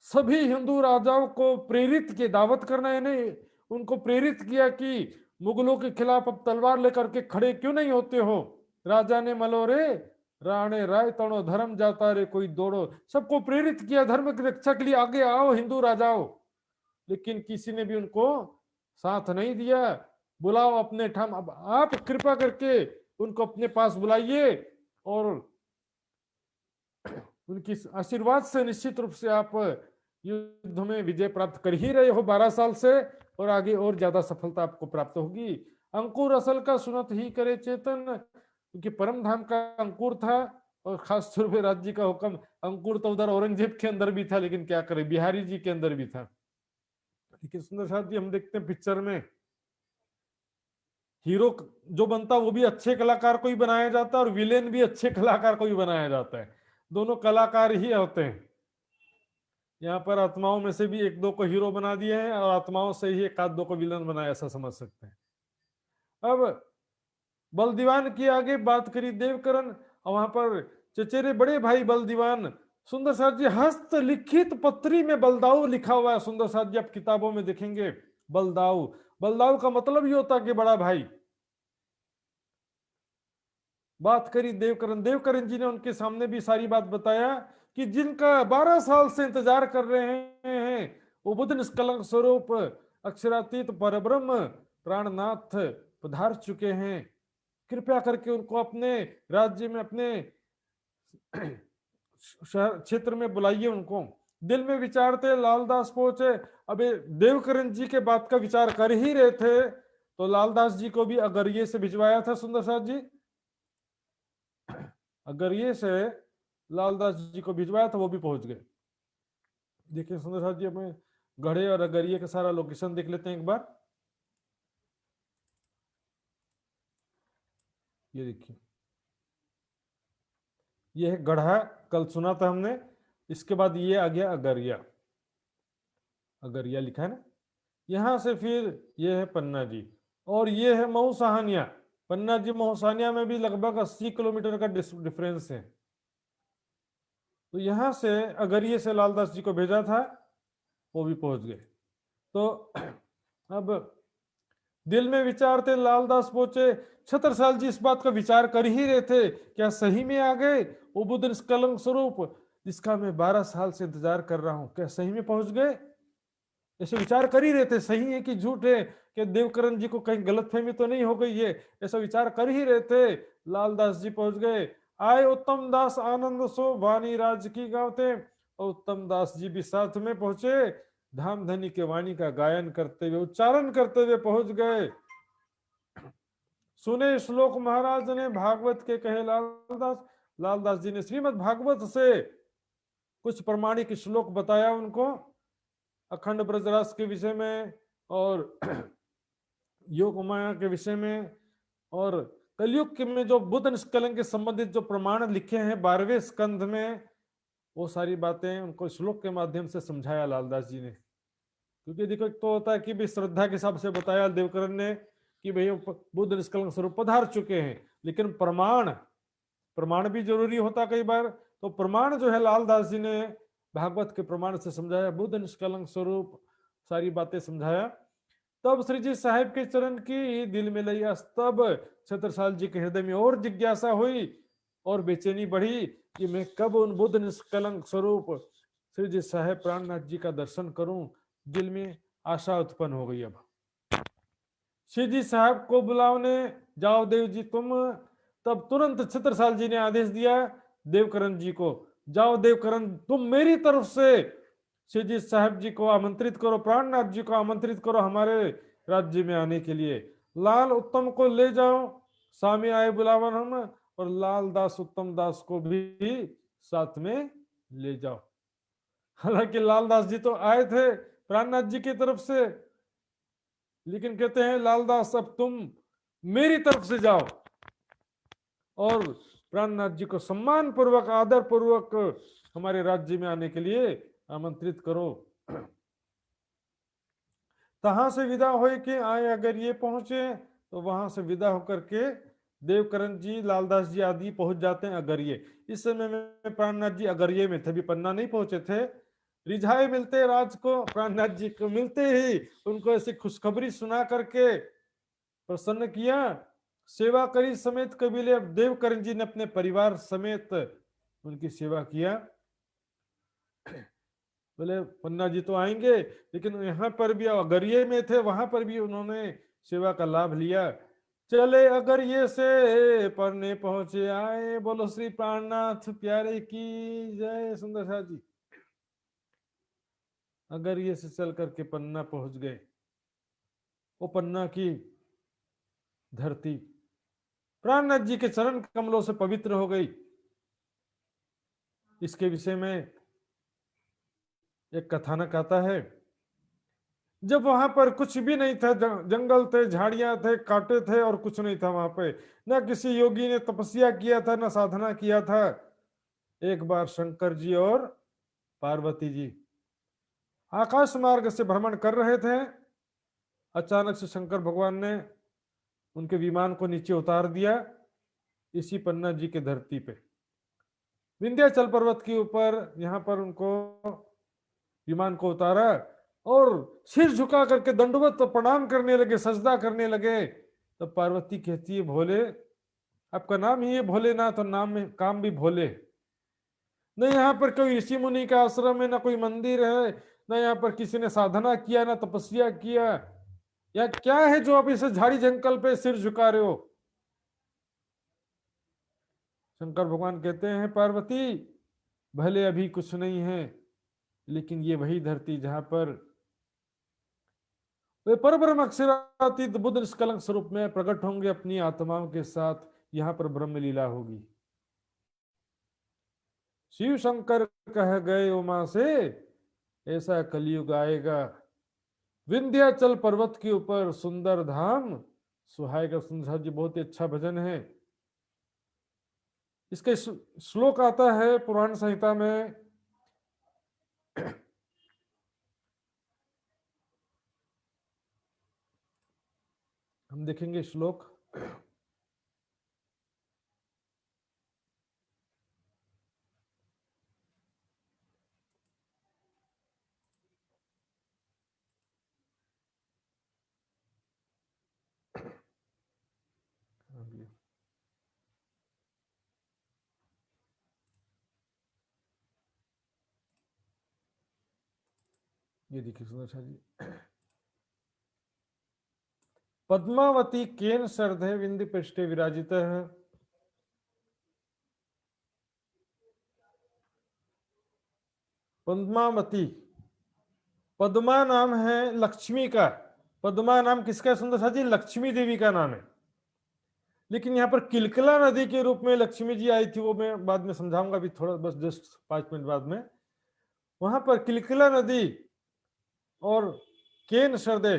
सभी हिंदू राजाओं को प्रेरित किया, दावत करना है नहीं, उनको प्रेरित किया कि मुगलों के खिलाफ अब तलवार लेकर के खड़े क्यों नहीं होते हो। राजा ने मलोरे राणे राय तणो धर्म जाता रे कोई दौड़ो। सबको प्रेरित किया धर्म की रक्षा के लिए, आगे आओ हिंदू राजाओं। लेकिन किसी ने भी उनको साथ नहीं दिया। बुलाओ अपने ठाम, अब आप कृपा करके उनको अपने पास बुलाइए, और उनकी आशीर्वाद से निश्चित रूप से आप युद्ध में विजय प्राप्त कर ही रहे हो 12 साल से, और आगे और ज्यादा सफलता आपको प्राप्त होगी। अंकुर असल का सुनत ही करे चेतन, क्योंकि परम धाम का अंकुर था, और खास तौर पे राज्य का हुक्म। अंकुर तो उधर औरंगजेब के अंदर भी था, लेकिन क्या करे बिहारी जी के अंदर भी था। लेकिन सुंदर साथ जी हम देखते हैं पिक्चर में हीरो जो बनता वो भी अच्छे कलाकार को ही बनाया जाता है, और विलेन भी अच्छे कलाकार को ही बनाया जाता है। दोनों कलाकार ही होते हैं। यहाँ पर आत्माओं में से भी एक दो को हीरो बना दिए हैं और आत्माओं से ही एक आध दो को विलन बनाया, ऐसा समझ सकते हैं। अब बलदीवान की आगे बात करी देवकरण, और वहां पर चचेरे बड़े भाई बलदीवान, सुंदर साथ जी हस्त लिखित पत्री में बलदाऊ लिखा हुआ है। सुंदर साथ जी आप किताबों में देखेंगे बलदाऊ, बलदाऊ का मतलब ये होता कि बड़ा भाई। बात करी देवकरण, देवकरण जी ने उनके सामने भी सारी बात बताया कि जिनका 12 साल से इंतजार कर रहे हैं वो बुद्ध निष्कलंक स्वरूप अक्षरातीत परब्रह्म प्राणनाथ पधार चुके हैं। कृपया करके उनको अपने राज्य में, अपने शहर क्षेत्र में बुलाइए उनको। दिल में विचारते लालदास पहुंचे। अबे देवकरण जी के बात का विचार कर ही रहे थे तो लालदास जी को भी अगरिये से भिजवाया था सुंदर साथ जी। अगरिये से लालदास जी को भिजवाया था, वो भी पहुंच गए। देखिए सुंदर साथ जी, हमें गढ़े और अगरिये का सारा लोकेशन देख लेते हैं एक बार। ये देखिए, ये है गढ़ा, कल सुना था हमने। इसके बाद ये आ गया अगरिया, अगरिया लिखा है ना। यहां से फिर ये है पन्ना जी, और ये है मऊ सहानिया। पन्ना जी मऊ सहानिया में भी लगभग 80 किलोमीटर का डिफरेंस है। तो यहां से अगरिये से लालदास जी को भेजा था, वो भी पहुंच गए। तो अब दिल में विचारते लालदास पहुंचे। छत्रसाल जी इस बात का विचार कर ही रहे थे, क्या सही में आ गए वो बुद्ध निष्कलंक स्वरूप जिसका मैं 12 साल से इंतजार कर रहा हूं, क्या सही में पहुंच गए? ऐसे विचार कर ही रहे थे, सही है कि झूठ है, कि देवकरण जी को कहीं गलतफहमी तो नहीं हो गई है, ऐसा विचार कर ही रहे थे। लालदास जी पहुंच गए। आए उत्तम दास आनंद सो वाणी राज की गावते, और उत्तम दास जी भी साथ में पहुंचे। धाम धनी के वाणी का गायन करते हुए, उच्चारण करते हुए पहुंच गए। सुने श्लोक महाराज ने भागवत के, कहे लालदास। लालदास जी ने श्रीमद् भागवत से कुछ प्रमाणिक श्लोक बताया उनको, अखंड ब्रजरास के विषय में और योग माया के विषय में, और कलयुग के में जो बुद्ध निष्कलंक के संबंधित जो प्रमाण लिखे हैं 12वें स्कंध में, वो सारी बातें उनको श्लोक के माध्यम से समझाया लालदास जी ने। क्योंकि देखो, एक तो होता है कि भी श्रद्धा के हिसाब से बताया देवकरण ने कि भाई बुद्ध निष्कलंक स्वरूप पधार चुके हैं, लेकिन प्रमाण भी जरूरी होता कई बार। तो प्रमाण जो है लालदास जी ने भागवत के प्रमाण से समझाया, बुद्ध निष्कलंक स्वरूप सारी बातें समझाया। तब श्री जी साहेब के चरण की दिल में लई, तब छत्रसाल जी के हृदय में और जिज्ञासा हुई और बेचैनी बढ़ी कि मैं कब उन बुद्ध निष्कलंक स्वरूप श्री जी साहेब प्राणनाथ जी का दर्शन करूं। दिल में आशा उत्पन्न हो गई। अब श्री जी साहब को बुलावने जाओ देव जी तुम। तब तुरंत छत्रसाल जी ने आदेश दिया देवकरण जी को, जाओ देवकरण तुम मेरी तरफ से श्री जी साहब जी को आमंत्रित करो, प्राणनाथ जी को आमंत्रित करो हमारे राज्य में आने के लिए। लाल उत्तम को ले जाओ, स्वामी आए बुलावन हम, और लाल दास उत्तम दास को भी साथ में ले जाओ। हालांकि लालदास जी तो आए थे प्राणनाथ जी की तरफ से, लेकिन कहते हैं लालदास अब तुम मेरी तरफ से जाओ और प्राणनाथ जी को सम्मान पूर्वक, आदर पूर्वक हमारे राज्य में आने के लिए आमंत्रित करो। तहां से विदा हो के आए अगर ये पहुंचे, तो वहां से विदा होकर के देवकरण जी, लालदास जी आदि पहुंच जाते हैं अगरिये। इस समय में प्राणनाथ जी अगरिये में थे, भी पन्ना नहीं पहुंचे थे। रिझाए मिलते राज को, प्राणनाथ जी को मिलते ही उनको ऐसी खुशखबरी सुना करके प्रसन्न किया। सेवा करी समेत कबीले। अब देवकरण जी ने अपने परिवार समेत उनकी सेवा किया। बोले पन्ना जी तो आएंगे, लेकिन यहाँ पर भी अगरिये में थे, वहां पर भी उन्होंने सेवा का लाभ लिया। चले अगरिये से परने पहुंचे आए, बोलो श्री प्राणनाथ प्यारे की जय। सुंदर साथ जी अगरिये से चल करके पन्ना पहुंच गए। वो पन्ना की धरती प्राणनाथ जी के चरण कमलों से पवित्र हो गई। इसके विषय में एक कथानक आता है। जब वहां पर कुछ भी नहीं था, जंगल थे, झाड़ियां थे, कांटे थे और कुछ नहीं था वहां पे, न किसी योगी ने तपस्या किया था, न साधना किया था। एक बार शंकर जी और पार्वती जी आकाश मार्ग से भ्रमण कर रहे थे। अचानक से शंकर भगवान ने उनके विमान को नीचे उतार दिया, इसी पन्ना जी के धरती पे विंध्याचल पर्वत के ऊपर। यहाँ पर उनको विमान को उतारा और सिर झुका करके दंडवत प्रणाम करने लगे, सजदा करने लगे। तो पार्वती कहती है, भोले, आपका नाम ही है भोलेनाथ और नाम में काम भी भोले। न यहाँ पर कोई ऋषि मुनि का आश्रम है, ना कोई मंदिर है, ना यहाँ पर किसी ने साधना किया, ना तपस्या किया। या क्या है जो आप इसे झाड़ी जंगल पे सिर झुका रहे हो? शंकर भगवान कहते हैं, पार्वती, भले अभी कुछ नहीं है, लेकिन ये वही धरती जहां पर वे परब्रह्म अक्षरातीत बुद्ध निष्कलंक स्वरूप में प्रकट होंगे अपनी आत्माओं के साथ। यहां पर ब्रह्म लीला होगी। शिव शंकर कह गए उमा से, ऐसा कलयुग आएगा, विंध्याचल पर्वत के ऊपर सुंदर धाम सुहाएगा। सुंदर जी बहुत ही अच्छा भजन है। इसके श्लोक आता है पुराण संहिता में। हम देखेंगे श्लोक। ये देखिए सुंदर जी, पद्मावती केन सर्धे विंध्य पृष्ठे विराजित है। पद्मावती, पद्मा नाम है लक्ष्मी का। पद्मा नाम किसका है सुंदर जी? लक्ष्मी देवी का नाम है। लेकिन यहाँ पर किलकिला नदी के रूप में लक्ष्मी जी आई थी, वो मैं बाद में समझाऊंगा, अभी थोड़ा बस जस्ट 5 मिनट बाद में। वहां पर किलकिला नदी और केन सर्दे,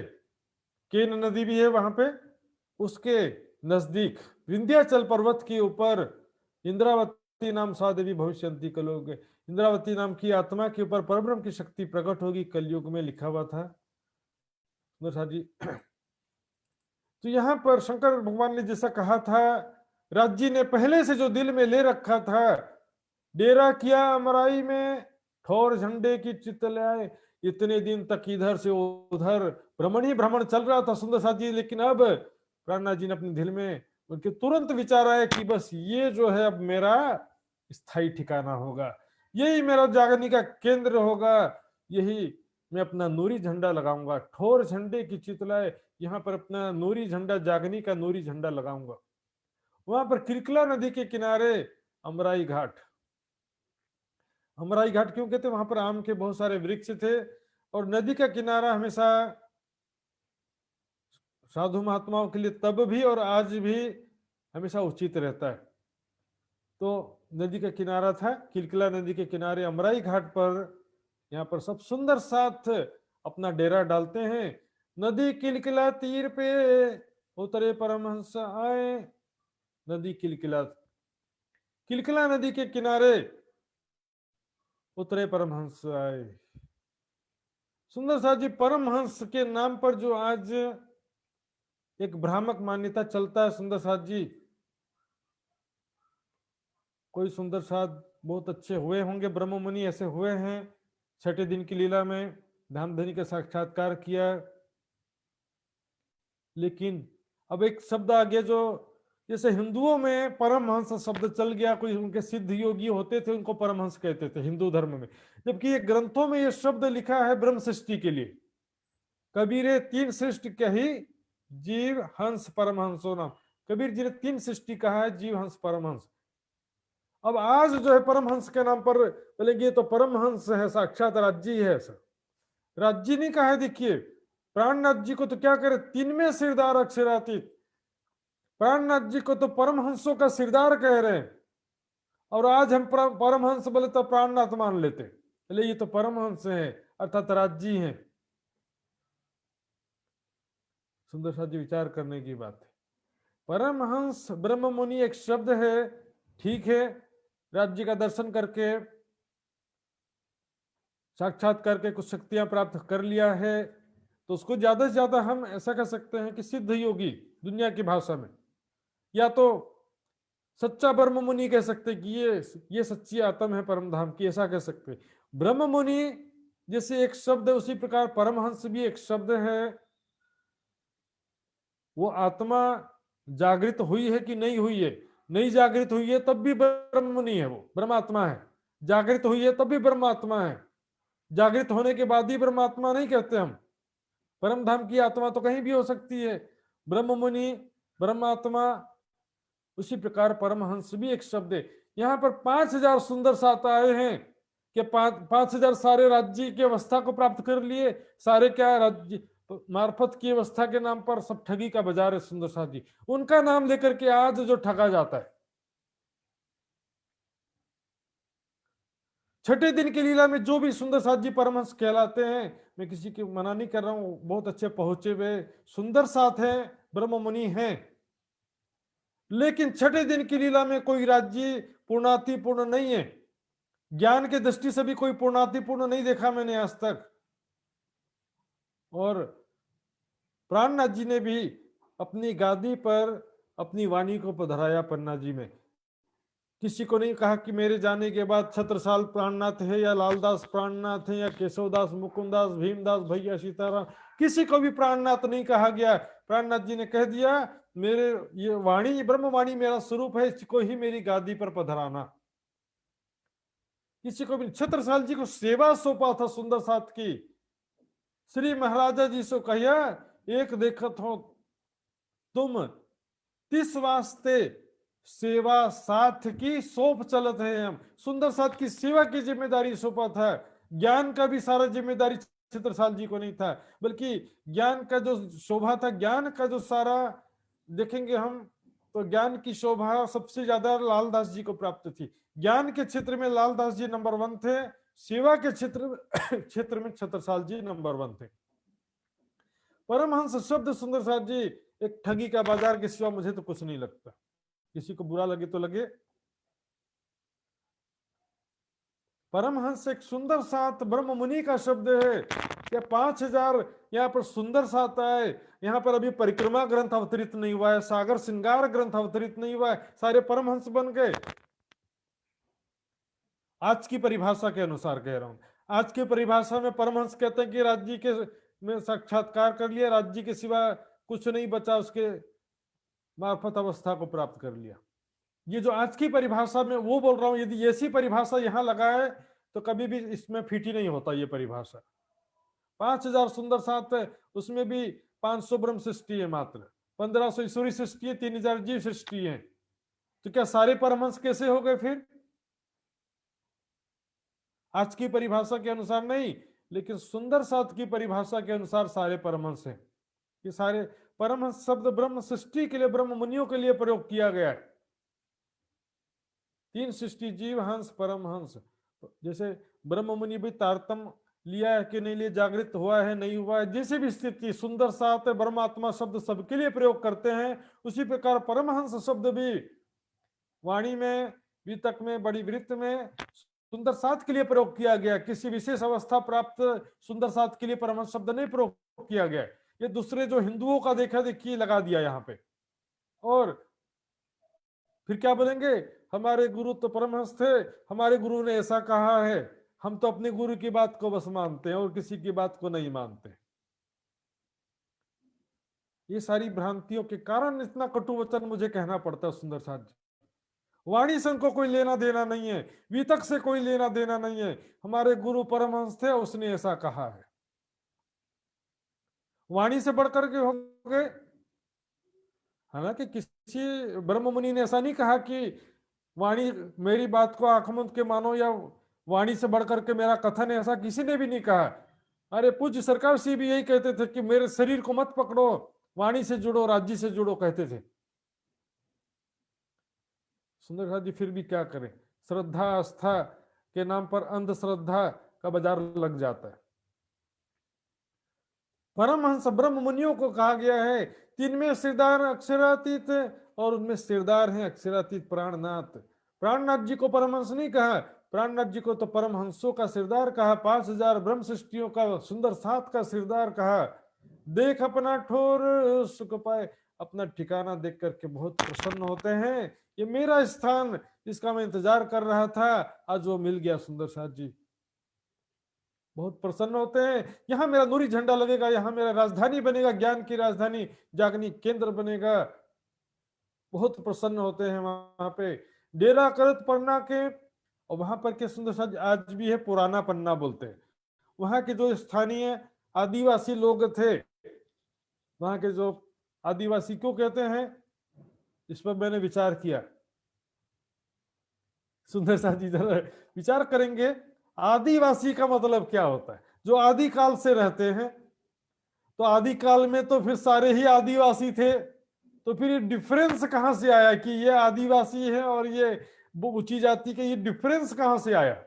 केन नदी भी है वहां पे। उसके नजदीक विंध्याचल पर्वत के ऊपर इंद्रावती नाम सा देवी भविष्यंती कलयुग, इंद्रावती नाम की आत्मा के ऊपर परब्रह्म की शक्ति प्रकट होगी, कलयुग में लिखा हुआ था जी। तो यहाँ पर शंकर भगवान ने जैसा कहा था, राज जी ने पहले से जो दिल में ले रखा था, डेरा किया अमराई में, ठोर झंडे की चित लाए। इतने दिन तक इधर से उधर भ्रमण ही भ्रमण चल रहा था सुंदर साथ जी। लेकिन अब प्राणनाथ जी ने अपने दिल में उनके तुरंत विचार आया कि बस ये जो है अब मेरा स्थायी ठिकाना होगा, यही मेरा जागने का केंद्र होगा, यही मैं अपना नूरी झंडा लगाऊंगा। ठोर झंडे की चितलाए, यहाँ पर अपना नूरी झंडा, जागनी का नूरी झंडा लगाऊंगा। वहां पर किलकिला नदी के किनारे अमराई घाट, अमराई घाट क्यों कहते? वहां पर आम के बहुत सारे वृक्ष थे और नदी का किनारा हमेशा साधु महात्माओं के लिए तब भी और आज भी हमेशा उचित रहता है। तो नदी का किनारा था, किलकिला नदी के किनारे अमराई घाट पर। यहाँ पर सब सुंदर साथ अपना डेरा डालते हैं। नदी किलकिला तीर पे उतरे परमहंस आए। नदी किलकिला, किलकिला नदी के किनारे उतरे परमहंस आए। सुंदर साथ जी, परमहंस के नाम पर जो आज एक भ्रामक मान्यता चलता है सुंदर साथ जी, कोई सुंदर साथ बहुत अच्छे हुए होंगे, ब्रह्म मुनि ऐसे हुए हैं, छठे दिन की लीला में धामधनी का साक्षात्कार किया। लेकिन अब एक शब्द आ गया, जो जैसे हिंदुओं में परमहंस शब्द चल गया, कोई उनके सिद्ध योगी होते थे, उनको परमहंस कहते थे हिंदू धर्म में। जबकि ये ग्रंथों में ये शब्द लिखा है ब्रह्म सृष्टि के लिए। कबीरे 3 सृष्टि कही, जीव हंस परमहंसो नाम। कबीर जी ने 3 सृष्टि कहा है, जीव हंस परमहंस। अब आज जो है परमहंस के नाम पर बोलेंगे ये तो परमहंस है, साक्षात राज्य है। ऐसा राज्य नहीं कहा है। देखिए प्राणनाथ जी को तो क्या करे, 3 में सिरदार अक्षरातीत, प्राणनाथ जी को तो परमहंसों का सिरदार कह रहे हैं। और आज हम परमहंस बोले तो प्राणनाथ मान लेते, बोले ये तो परमहंस है, अर्थात राज्य है। सुंदर सा जी विचार करने की बात है। परमहंस ब्रह्म मुनि एक शब्द है, ठीक है, राज्य का दर्शन करके साक्षात्कार के कुछ शक्तियां प्राप्त कर लिया है, तो उसको ज्यादा से ज्यादा हम ऐसा कह सकते हैं कि सिद्ध योगी दुनिया की भाषा में, या तो सच्चा ब्रह्म मुनि कह सकते कि ये सच्ची आत्म है परम धाम की, ऐसा कह सकते। ब्रह्म मुनि जैसे एक शब्द है, उसी प्रकार परमहंस भी एक शब्द है। वो आत्मा जागृत हुई है कि नहीं हुई है, नहीं जागृत हुई है तब भी ब्रह्म मुनि है, वो ब्रह्मात्मा है। जागृत हुई है तब भी ब्रह्मात्मा है, जागृत होने के बाद ही ब्रह्मात्मा नहीं कहते हम। परम धाम की आत्मा तो कहीं भी हो सकती है, ब्रह्म मुनि ब्रह्मात्मा। उसी प्रकार परमहंस भी एक शब्द है। यहाँ पर 5000 सुंदर साथ आए हैं कि 5000 सारे राज्य की अवस्था को प्राप्त कर लिए। सारे क्या राज्य मार्फत की अवस्था के नाम पर सब ठगी का बाजार है सुंदर साथ जी, उनका नाम लेकर के आज जो ठगा जाता है। छठे दिन की लीला में जो भी सुंदर साथ जी परमहंस कहलाते हैं, मैं किसी की मना नहीं कर रहा हूं, बहुत अच्छे पहुंचे हुए सुंदर साथ हैं, ब्रह्म मुनि हैं। लेकिन छठे दिन की लीला में कोई राज्य पूर्णातिपूर्ण नहीं है। ज्ञान के दृष्टि से भी कोई पूर्णातिपूर्ण नहीं देखा मैंने आज तक। और प्राणनाथ जी ने भी अपनी गादी पर अपनी वाणी को पधराया पन्ना जी में। किसी को नहीं कहा कि मेरे जाने के बाद छत्रसाल प्राणनाथ है, या लालदास प्राणनाथ है, या केशवदास, मुकुंदास, भीमदास, भैया सीताराम, किसी को भी प्राणनाथ नहीं कहा गया। प्राणनाथ जी ने कह दिया मेरे ये वाणी ब्रह्म वाणी मेरा स्वरूप है, इसको ही मेरी गादी पर पधराना। किसी को भी छत्रसाल जी को सेवा सौंपा था सुंदर साथ की। श्री महाराजा जी से कहिया एक देखत हो तुम 30 वास्ते सेवा साथ की सौंप चलत है। हम सुंदर साथ की सेवा की जिम्मेदारी सौंपा था। ज्ञान का भी सारा जिम्मेदारी छत्रसाल जी को नहीं था, बल्कि ज्ञान का जो शोभा था, ज्ञान का जो सारा देखेंगे हम तो ज्ञान की शोभा सबसे ज्यादा लालदास जी को प्राप्त थी। ज्ञान के क्षेत्र में लालदास जी नंबर 1 थे, सेवा के क्षेत्र में छत्रसाल जी नंबर 1 थे। परमहंस शब्द सुंदर साथ जी एक ठगी का बाजार के सिवा मुझे तो कुछ नहीं लगता। किसी को बुरा लगे तो लगे। परमहंस एक सुंदर साथ ब्रह्म मुनि का शब्द है। क्या 5000 यहाँ पर सुंदर साथ आए। यहाँ पर अभी परिक्रमा ग्रंथ अवतरित नहीं हुआ है, सागर श्रृंगार ग्रंथ अवतरित नहीं हुआ है, सारे परमहंस बन गए। आज की परिभाषा के अनुसार कह रहा हूं। आज की परिभाषा में परमहंस कहते हैं कि राज्य के में साक्षात्कार कर लिया, राज्य के सिवा कुछ नहीं बचा, उसके मार्फत अवस्था को प्राप्त कर लिया। ये जो आज की परिभाषा में वो बोल रहा हूं, यदि ऐसी परिभाषा यहां लगाए तो कभी भी इसमें फिट ही नहीं होता। ये परिभाषा 5000 सुंदर साथ है, उसमें भी 500 ब्रह्म सृष्टि है, मात्र 1500 ईश्वरी सृष्टि है, 3000 जीव सृष्टि है। तो क्या सारे परमहंस कैसे हो गए फिर? आज की परिभाषा के अनुसार नहीं, लेकिन सुंदर साथ की परिभाषा के अनुसार सारे परमहंस हैं। ये सारे परमहंस शब्द ब्रह्म सृष्टि के लिए, ब्रह्म मुनियों के लिए प्रयोग किया गया है। 3 सृष्टि, जीव, हंस, परमहंस। जैसे ब्रह्म मुनि भी तारतम्य लिया है कि नहीं लिया, जागृत हुआ है नहीं हुआ है, जैसे भी स्थिति सुंदर साथ ब्रह्मात्मा शब्द सबके लिए प्रयोग करते हैं। उसी प्रकार परमहंस शब्द भी वाणी में, वितक में, बड़ी वृत्त में सुंदर साथ के लिए प्रयोग किया गया। किसी विशेष अवस्था प्राप्त सुंदर साथ के लिए परमहंस शब्द नहीं प्रयोग किया गया। ये दूसरे जो हिंदुओं का देखा देखिए लगा दिया यहाँ पे। और फिर क्या बोलेंगे, हमारे गुरु तो परमहंस थे, हमारे गुरु ने ऐसा कहा है। हम तो अपने गुरु की बात को बस मानते हैं और किसी की बात को नहीं मानते। ये सारी भ्रांतियों के कारण इतना कटु वचन मुझे कहना पड़ता है सुंदर साथ जी। वाणी से को कोई लेना देना नहीं है, वितक से कोई लेना देना नहीं है। हमारे गुरु परमहंस थे, उसने ऐसा कहा है। वाणी से बढ़कर के हो गए। हालांकि किसी ब्रह्म मुनि ने ऐसा नहीं कहा कि वाणी मेरी बात को आंख मूंद के मानो, या वाणी से बढ़कर के मेरा कथन है, ऐसा किसी ने भी नहीं कहा। अरे पूज्य सरकार सी भी यही कहते थे कि मेरे शरीर को मत पकड़ो, वाणी से जुड़ो, राज्य से जुड़ो कहते थे। सुंदर साथ जी फिर भी क्या करें, श्रद्धा आस्था के नाम पर अंधश्रद्धा का बाजार लग जाता है। परमहंस ब्रह्म मुनियों को कहा गया है, 3 में सिरदार अक्षरातीत और उनमें सिरदार हैं अक्षरातीत प्राणनाथ। प्राणनाथ जी को परमहंस नहीं कहा, प्राणनाथ जी को तो परमहंसों का सिरदार कहा, 5000 ब्रह्म सृष्टियों का सुंदर साथ का सिरदार कहा। देख अपना ठोर सुख पाए, अपना ठिकाना देख करके बहुत प्रसन्न होते हैं। ये मेरा स्थान जिसका मैं इंतजार कर रहा था, आज वो मिल गया। सुंदर साथ जी बहुत प्रसन्न होते हैं। यहाँ मेरा नूरी झंडा लगेगा, यहाँ मेरा राजधानी बनेगा, ज्ञान की राजधानी, जागनी केंद्र बनेगा। बहुत प्रसन्न होते हैं वहां पे। डेरा करत पन्ना के, और वहां पर के सुंदर साथ आज भी है पुराना पन्ना बोलते हैं। वहां के जो स्थानीय आदिवासी लोग थे, वहां के जो आदिवासी क्यों कहते हैं, इस पर मैंने विचार किया। सुंदर साथ जी जरा विचार करेंगे, आदिवासी का मतलब क्या होता है? जो आदि काल से रहते हैं। तो आदि काल में तो फिर सारे ही आदिवासी थे, तो फिर ये डिफरेंस कहां से आया कि ये आदिवासी है और ये ऊंची जाति के? ये डिफरेंस कहां से आया?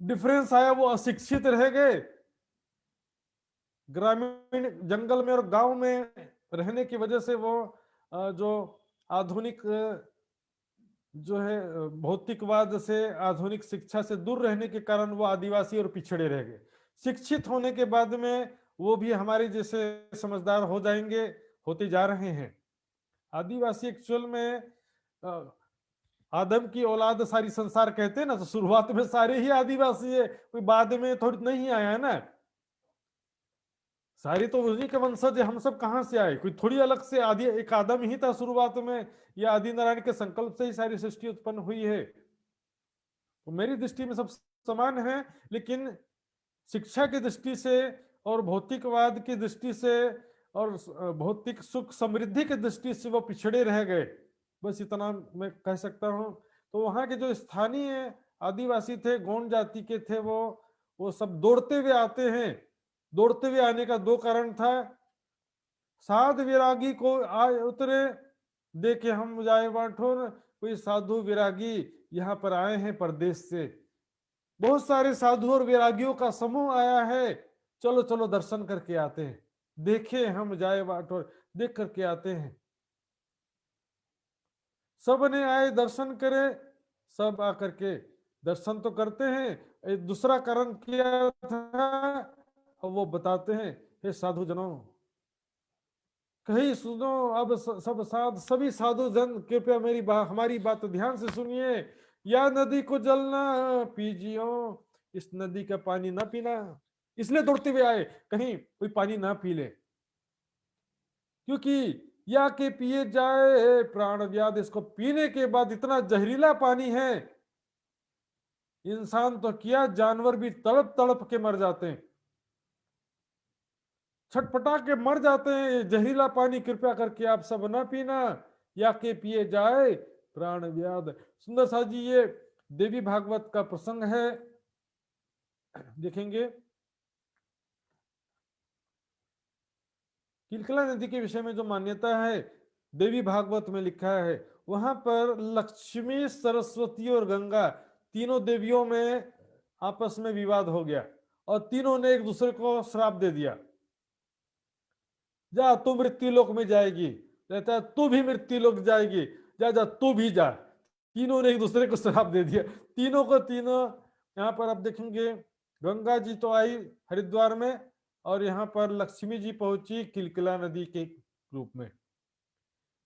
डिफरेंस आया, वो अशिक्षित रह गए, ग्रामीण जंगल में और गांव में रहने की वजह से वो जो आधुनिक जो है भौतिकवाद से, आधुनिक शिक्षा से दूर रहने के कारण वो आदिवासी और पिछड़े रह गए। शिक्षित होने के बाद में वो भी हमारे जैसे समझदार हो जाएंगे, होते जा रहे हैं। आदिवासी एक्चुअल में आदम की औलाद सारी संसार कहते हैं ना, तो शुरुआत में सारे ही आदिवासी है, कोई बाद में थोड़ी नहीं आया है ना। सारी तो उन्हीं के वंशज है, हम सब कहां से आए? कोई थोड़ी अलग से, आदि एक आदम ही था शुरुआत में, या आदि नारायण के संकल्प से ही सारी सृष्टि उत्पन्न हुई है। तो मेरी दृष्टि में सब समान है, लेकिन शिक्षा की दृष्टि से और भौतिकवाद की दृष्टि से और भौतिक सुख समृद्धि की दृष्टि से वो पिछड़े रह गए। बस इतना मैं कह सकता हूं। तो वहां के जो स्थानीय आदिवासी थे, गौंड जाति के थे, वो सब दौड़ते हुए आते हैं। दौड़ते हुए आने का दो कारण था। साध विरागी को आए उतरे, देखे हम जाए बाठोर, कोई साधु विरागी यहाँ पर आए हैं परदेश से। बहुत सारे साधु और विरागियों का समूह आया है, चलो चलो दर्शन करके आते हैं। देखे हम जाए बाठोर, देख करके आते हैं। सब ने आए दर्शन करे, सब आकर के दर्शन तो करते हैं। एक दूसरा कारण क्या था, वो बताते हैं। हे साधु जनों, कहीं सुनो अब सब सभी साधु जन कृपया मेरी हमारी बात ध्यान से सुनिए। या नदी को जल न पीजियो, इस नदी का पानी ना पीना। इसलिए दौड़ते हुए आए, कहीं कोई पानी ना पी ले, क्योंकि या के पिए जाए प्राण व्याध। इसको पीने के बाद इतना जहरीला पानी है, इंसान तो किया, जानवर भी तड़प तड़प के मर जाते हैं, छटपटा के मर जाते हैं। जहरीला पानी कृपया करके आप सब ना पीना, या के पिए जाए प्राण व्याध। सुंदर साथ जी ये देवी भागवत का प्रसंग है, देखेंगे। किलकला नदी के विषय में जो मान्यता है, देवी भागवत में लिखा है, वहां पर लक्ष्मी, सरस्वती और गंगा तीनों देवियों में आपस में विवाद हो गया, और तीनों ने एक दूसरे को श्राप दे दिया। जा तू मृत्यु लोक में जाएगी, कहता है तू भी मृत्यु लोक जाएगी, जा जा तू भी जा। तीनों ने एक दूसरे को श्राप दे दिया, तीनों को तीनों। यहाँ पर आप देखेंगे, गंगा जी तो आई हरिद्वार में, और यहाँ पर लक्ष्मी जी पहुंची किलकिला नदी के रूप में।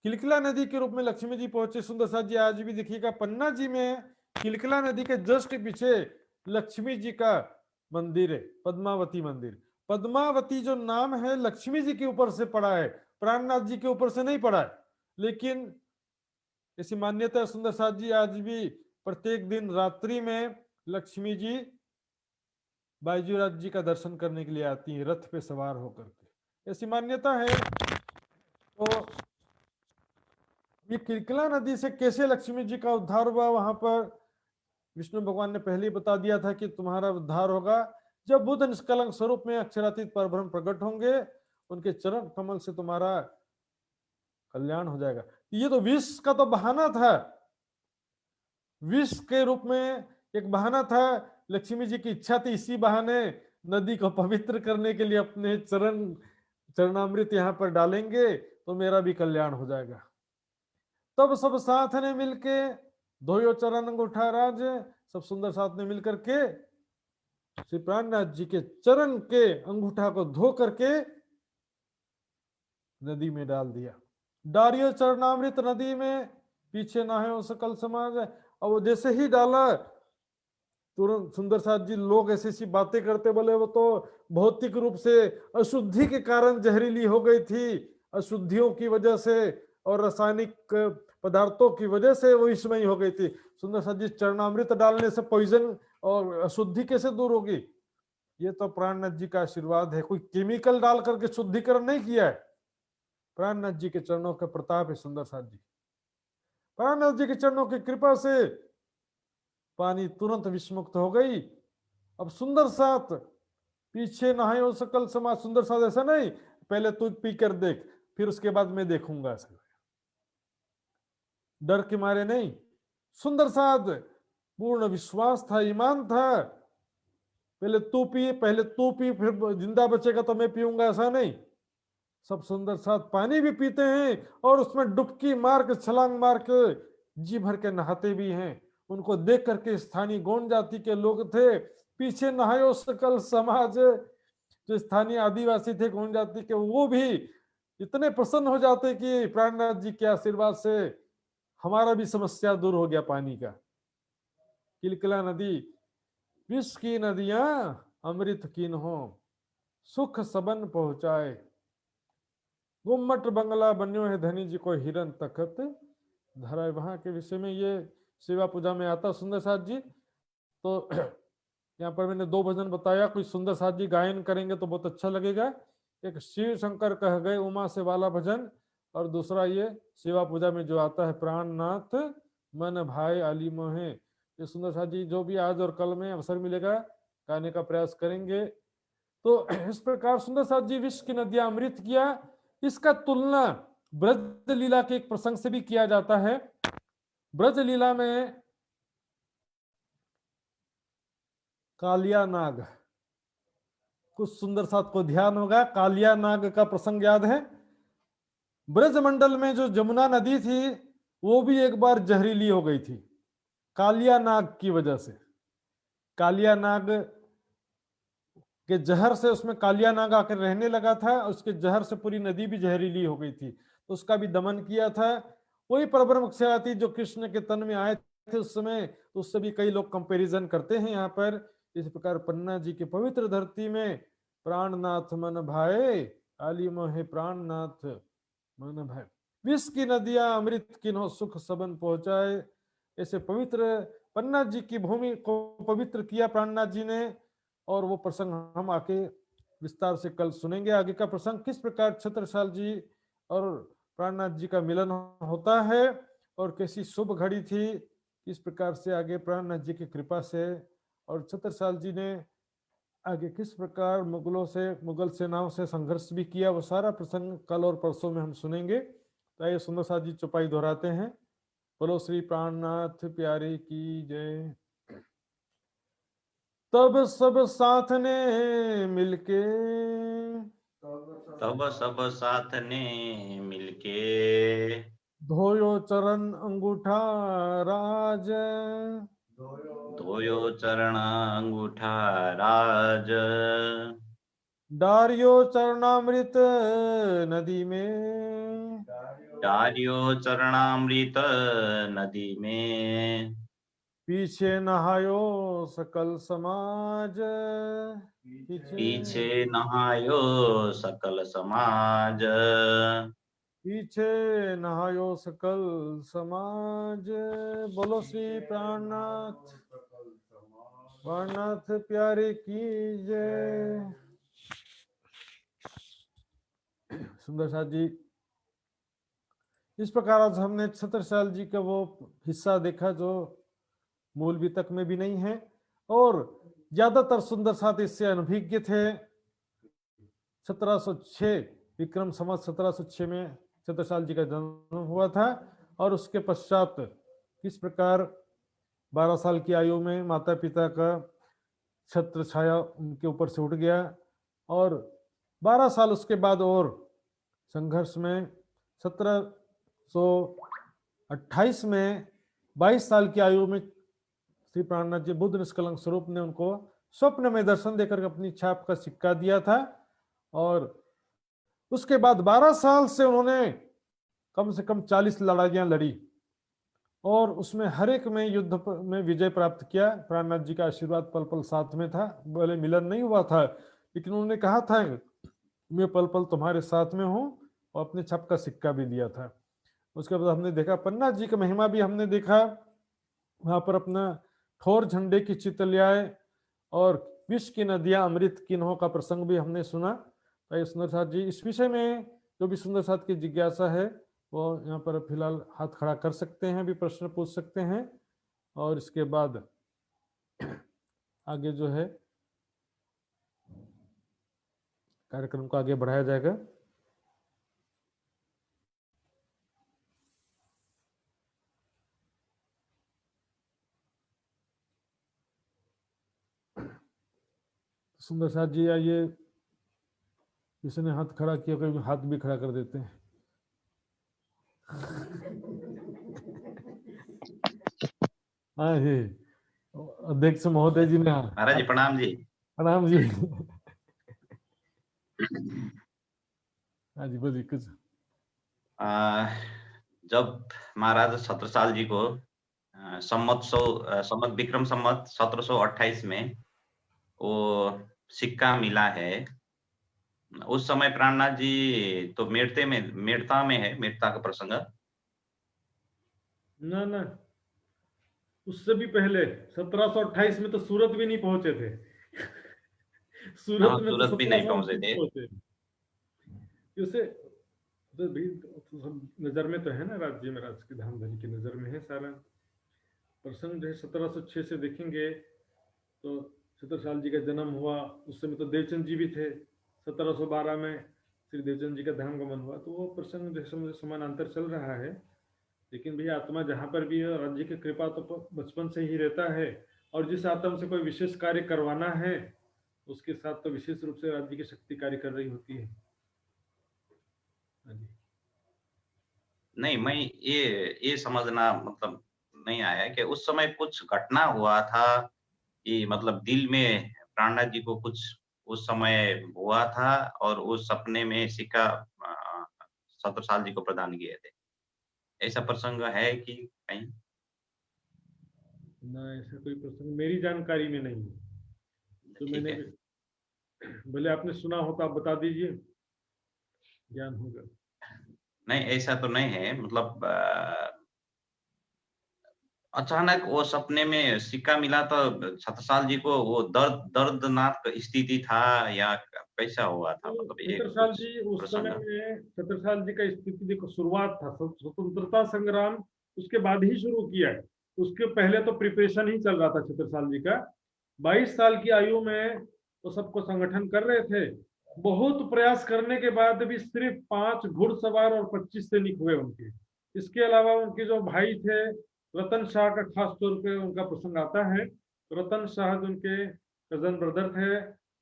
किलकिला नदी के रूप में लक्ष्मी जी पहुंचे। सुंदर साथ जी आज भी देखिएगा, पन्ना जी में किलकिला नदी के जस्ट पीछे लक्ष्मी जी का मंदिर है, पद्मावती मंदिर। पद्मावती जो नाम है लक्ष्मी जी के ऊपर से पड़ा है, प्राणनाथ जी के ऊपर से नहीं पड़ा है। लेकिन ऐसी मान्यता है सुंदर साथ जी, आज भी प्रत्येक दिन रात्रि में लक्ष्मी जी बायजूराज जी का दर्शन करने के लिए आती है, रथ पे सवार होकर के, ऐसी मान्यता है। तो ये किलकिला नदी से कैसे लक्ष्मी जी का उद्धार हुआ, वहां पर विष्णु भगवान ने पहले ही बता दिया था कि तुम्हारा उद्धार होगा जब बुद्ध निष्कलंक स्वरूप में अक्षरातीत परब्रह्म प्रकट होंगे, उनके चरण कमल से तुम्हारा कल्याण हो जाएगा। ये तो विष का तो बहाना था, विष के रूप में एक बहाना था। लक्ष्मी जी की इच्छा थी इसी बहाने नदी को पवित्र करने के लिए अपने चरणामृत यहाँ पर डालेंगे तो मेरा भी कल्याण हो जाएगा। तब सब साथ ने मिलके धोयो चरण अंगूठा राज, सब सुंदर साथ में मिलकर के श्री प्राणनाथ जी के चरण के अंगूठा को धो करके नदी में डाल दिया। डारियो चरणामृत नदी में, पीछे नहायो सकल समाज। अब वो जैसे ही डाला, तुरंत सुंदर साथ जी लोग ऐसी ऐसी बातें करते, बोले वो तो भौतिक रूप से अशुद्धि के कारण जहरीली हो गई थी, अशुद्धियों की वजह से और रासायनिक पदार्थों की वजह से वो इसमयी हो गई थी। सुंदर साथ जी, चरणामृत डालने से पॉइजन और अशुद्धि कैसे दूर होगी? ये तो प्राणनाथ जी का आशीर्वाद है, कोई केमिकल डाल करके शुद्धिकरण नहीं किया है। प्राणनाथ जी के चरणों का प्रताप है सुंदर साथ जी। प्राणनाथ जी के चरणों की कृपा से पानी तुरंत विषमुक्त हो गई। अब सुंदर साथ पीछे नहायो सकल समाज, सुंदर साथ ऐसा नहीं पहले तू पी कर देख फिर उसके बाद मैं देखूंगा, ऐसा डर के मारे नहीं। सुंदर साथ पूर्ण विश्वास था, ईमान था, पहले तू पी फिर जिंदा बचेगा तो मैं पीऊंगा, ऐसा नहीं। सब सुंदर साथ पानी भी पीते हैं और उसमें डुबकी मार के, छलांग मार के जी भर के नहाते भी हैं। उनको देख करके स्थानीय गोंड जाति के लोग थे, पीछे नहायो सकल समाज, जो स्थानीय आदिवासी थे गोंड जाति के, वो भी इतने प्रसन्न हो जाते कि प्राणनाथ जी के आशीर्वाद से हमारा भी समस्या दूर हो गया पानी का। किलकिला नदी, विष की नदियां अमृत कीन हो, सुख सबन पहुंचाए। गुम्मट बंगला बन्यो है धनी जी को, हिरन तखत धरा। वहां के विषय में ये सेवा पूजा में आता सुंदर साथ जी। तो यहाँ पर मैंने दो भजन बताया, कोई सुंदर साथ जी गायन करेंगे तो बहुत अच्छा लगेगा। एक शिव शंकर कह गए उमा से वाला भजन, और दूसरा ये सेवा पूजा में जो आता है, प्राणनाथ मन भाई आली मोहे। ये सुंदर साथ जी जो भी आज और कल में अवसर मिलेगा गाने का प्रयास करेंगे। तो इस प्रकार सुंदर साथ जी विश्व की नदियां अमृत किया। इसका तुलना ब्रज लीला के एक प्रसंग से भी किया जाता है। ब्रज लीला में कालिया नाग, कुछ सुंदर साथ को ध्यान होगा, कालिया नाग का प्रसंग याद है। ब्रज मंडल में जो जमुना नदी थी वो भी एक बार जहरीली हो गई थी कालिया नाग की वजह से। कालिया नाग के जहर से, उसमें कालिया नाग आकर रहने लगा था, उसके जहर से पूरी नदी भी जहरीली हो गई थी, तो उसका भी दमन किया था। वही परब्रह्म क्षयाति जो कृष्ण के तन में आए थे उस समय, तो उससे भी कई लोग कंपैरिजन करते हैं यहाँ पर। इस प्रकार पन्ना जी की पवित्र धरती में प्राणनाथ मन भाए, आली मोहे प्राणनाथ मन भाए। विष की नदियां अमृत किन्हो, सुख सबन पहुंचाए। ऐसे पवित्र पन्ना जी की भूमि को पवित्र किया प्राणनाथ जी ने। और वो प्रसंग हम आके विस्तार से कल सुनेंगे। आगे का प्रसंग किस प्रकार छत्रसाल जी और प्राणनाथ जी का मिलन होता है और कैसी शुभ घड़ी थी, किस प्रकार से आगे प्राणनाथ जी की कृपा से और छत्रसाल जी ने आगे किस प्रकार मुगल सेनाओं से संघर्ष भी किया, वो सारा प्रसंग कल और परसों में हम सुनेंगे। तो आइए सुंदर साथ जी चौपाई दोहराते हैं। बोलो श्री प्राणनाथ प्यारे की जय। तब सब साथ ने मिलके, तब सब साथ ने मिलके, धोयो चरण अंगूठा राज, धोयो चरण अंगूठा राज। डारियो चरणामृत नदी में, डारियो चरणामृत नदी में, पीछे नहायो सकल समाज, पीछे नहायो सकल समाज। पीछे नहायो सकल समाज। बोलो श्री प्राणनाथ, प्राणनाथ प्यारे की जय। सुंदर साथ जी, इस प्रकार आज हमने छत्रसाल जी का वो हिस्सा देखा जो मूल वितक में भी नहीं है, और ज्यादातर सुंदर साथ इससे अनभिज्ञ थे। 1706 विक्रम संवत 1706 में छत्रसाल जी का जन्म हुआ था, और उसके पश्चात किस प्रकार 12 साल की आयु में माता पिता का छत्र छाया उनके ऊपर से उठ गया, और 12 साल उसके बाद और संघर्ष में 1728 में 22 साल की आयु में श्री प्राणनाथ जी बुद्ध निष्कलंक स्वरूप ने उनको स्वप्न में दर्शन देकर अपनी छाप का सिक्का दिया था। और उसके बाद 12 साल से उन्होंने कम से कम 40 लड़ाइयां लड़ी और उसमें हर एक में युद्ध में विजय प्राप्त किया। प्राणनाथ जी का आशीर्वाद पल पल साथ में था। भले मिलन नहीं हुआ था, लेकिन उन्होंने कहा था मैं पल पल तुम्हारे साथ में हूँ, और अपने छाप का सिक्का भी दिया था। उसके बाद हमने देखा पन्ना जी का महिमा भी हमने देखा। वहां पर अपना ठोर झंडे की चितलियाएं और विष की नदियां अमृत किन्हों का प्रसंग भी हमने सुना। तो सुंदर साथ जी इस विषय में जो भी सुंदर साथ की जिज्ञासा है वो यहाँ पर फिलहाल हाथ खड़ा कर सकते हैं, भी प्रश्न पूछ सकते हैं, और इसके बाद आगे जो है कार्यक्रम को आगे बढ़ाया जाएगा। सुंदर साथ जी आइए, किसी ने हाथ खड़ा किया, कोई हाथ भी खड़ा कर देते हैं। हाँ जी, अध्यक्ष महोदय जी ने। महाराज जी प्रणाम जी। प्रणाम जी। हाँ जी बोलिए कुछ। जब महाराज छत्रसाल जी को संमत विक्रम संमत 1728 में वो सिक्का मिला है, उस समय प्राणनाथ जी तो मेड़ता में है, मेड़ता का प्रसंग। ना ना, उससे भी पहले 1728 में तो सूरत भी नहीं पहुंचे थे। सूरत में तो सूरत भी नहीं पहुंचे 1729 थे। पहुंचे। उसे तो भी तो सब नजर में तो है ना, राज्य में राज की धामधनी की नजर में है सारा प्रसंग। जो है 1706 से देखेंगे तो छत्रसाल जी का जन्म हुआ, उस समय तो देवचंद जी भी थे। 1712 में श्री देवचंद जी का धाम गमन हुआ, तो वो प्रसंग जैसे समानांतर चल रहा है। लेकिन भैया आत्मा जहां पर भी है, राज्य की कृपा तो बचपन से ही रहता है, और जिस आत्मा से कोई विशेष कार्य करवाना है उसके साथ तो विशेष रूप से राज्य की शक्ति कार्य कर रही होती है। नहीं, मैं ये समझना मतलब नहीं आया कि उस समय कुछ घटना हुआ था कि मतलब दिल में प्राणनाथ जी को कुछ उस समय हुआ था और उस सपने में सिक्का 17 जी को प्रदान किए थे, ऐसा प्रसंग है कि कहीं? ना, ऐसा कोई प्रसंग मेरी जानकारी में नहीं है। तो ठीक मैंने है। भले आपने सुना हो तो आप बता दीजिए, ज्ञान होगा। नहीं, ऐसा तो नहीं है, मतलब अचानक वो सपने में सिक्का मिला तो छत्रसाल जी को वो दर्दनाक स्थिति था या कैसा हुआ था, तो मतलब ये छत्रसाल कुछ जी उस समय प्रसंग? में, छत्रसाल जी का स्थिति देखो, शुरुआत था स्वतंत्रता संग्राम उसके बाद ही शुरू किया है। उसके पहले तो प्रिपरेशन ही चल रहा था छत्रसाल जी का। 22 साल की आयु में तो सबको संगठन कर रहे थे। बहुत प्रयास करने के बाद भी सिर्फ 5 घुड़सवार और 25 सैनिक हुए उनके। इसके अलावा उनके जो भाई थे रतन शाह का खास तौर पे उनका प्रसंग आता है। रतन शाह जो उनके कजन ब्रदर थे,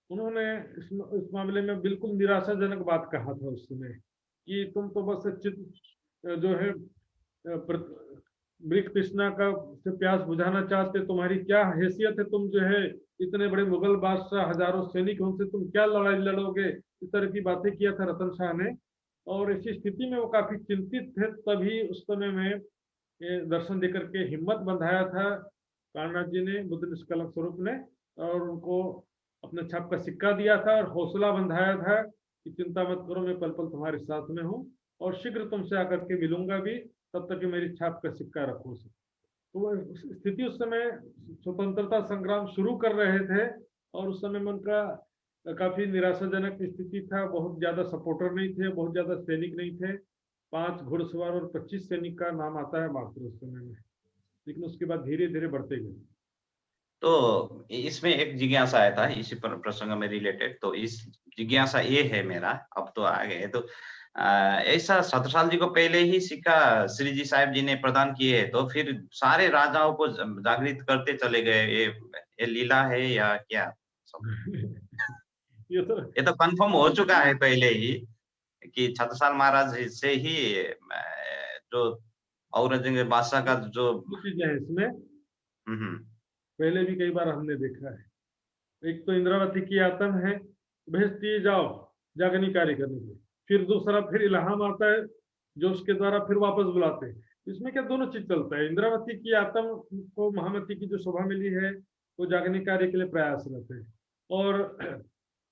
उन्होंने इस मामले में बिल्कुल निराशाजनक बात कहा था उस समय कि तुम तो बस जो है मृग तृष्णा का से प्यास बुझाना चाहते, तुम्हारी क्या हैसियत है, तुम जो है इतने बड़े मुगल बादशाह, हजारों सैनिक, उनसे तुम क्या लड़ाई लड़ोगे, इस तरह की बातें किया था रतन शाह ने। और ऐसी स्थिति में वो काफी चिंतित थे। तभी उस समय में दर्शन देकर के हिम्मत बंधाया था कान्हा जी ने, बुद्ध निष्कलंक स्वरूप ने, और उनको अपने छाप का सिक्का दिया था और हौसला बंधाया था कि चिंता मत करो, मैं पल पल तुम्हारे साथ में हूँ और शीघ्र तुमसे आकर के मिलूंगा भी, तब तक कि मेरी छाप का सिक्का रखो। तो स्थिति उस समय स्वतंत्रता संग्राम शुरू कर रहे थे और उस समय में उनका काफी निराशाजनक स्थिति था। बहुत ज्यादा सपोर्टर नहीं थे, बहुत ज्यादा सैनिक नहीं थे। 5 घुड़सवार और 25 सैनिक का नाम आता है मात्र उस समय में, लेकिन उसके बाद धीरे धीरे बढ़ते गए। तो इसमें एक जिज्ञासा आया था इसी प्रसंग में रिलेटेड, तो इस जिज्ञासा ये है मेरा, अब तो आ गए तो ऐसा छत्रसाल जी को पहले ही सिक्का श्री जी साहब जी ने प्रदान किए, तो फिर सारे राजाओं को जागृत करते चले गए, ये लीला है या क्या? ये तो ये तो कंफर्म हो चुका है पहले ही कि छत्रसाल महाराज से ही जो औरंगजेब बादशाह का जो दो चीजें हैं इसमें, हम्म, पहले भी कई बार हमने देखा है। एक तो इंद्रावती की आतंक है, भेजती है जाओ जागनी कार्य करने के लिए। फिर दूसरा फिर इल्हाम आता है जो उसके द्वारा फिर वापस बुलाते हैं। इसमें क्या दोनों चीज चलता है। इंद्रावती की आतंक को महामती की जो शोभा मिली है वो जागनी कार्य के लिए प्रयासरत है। और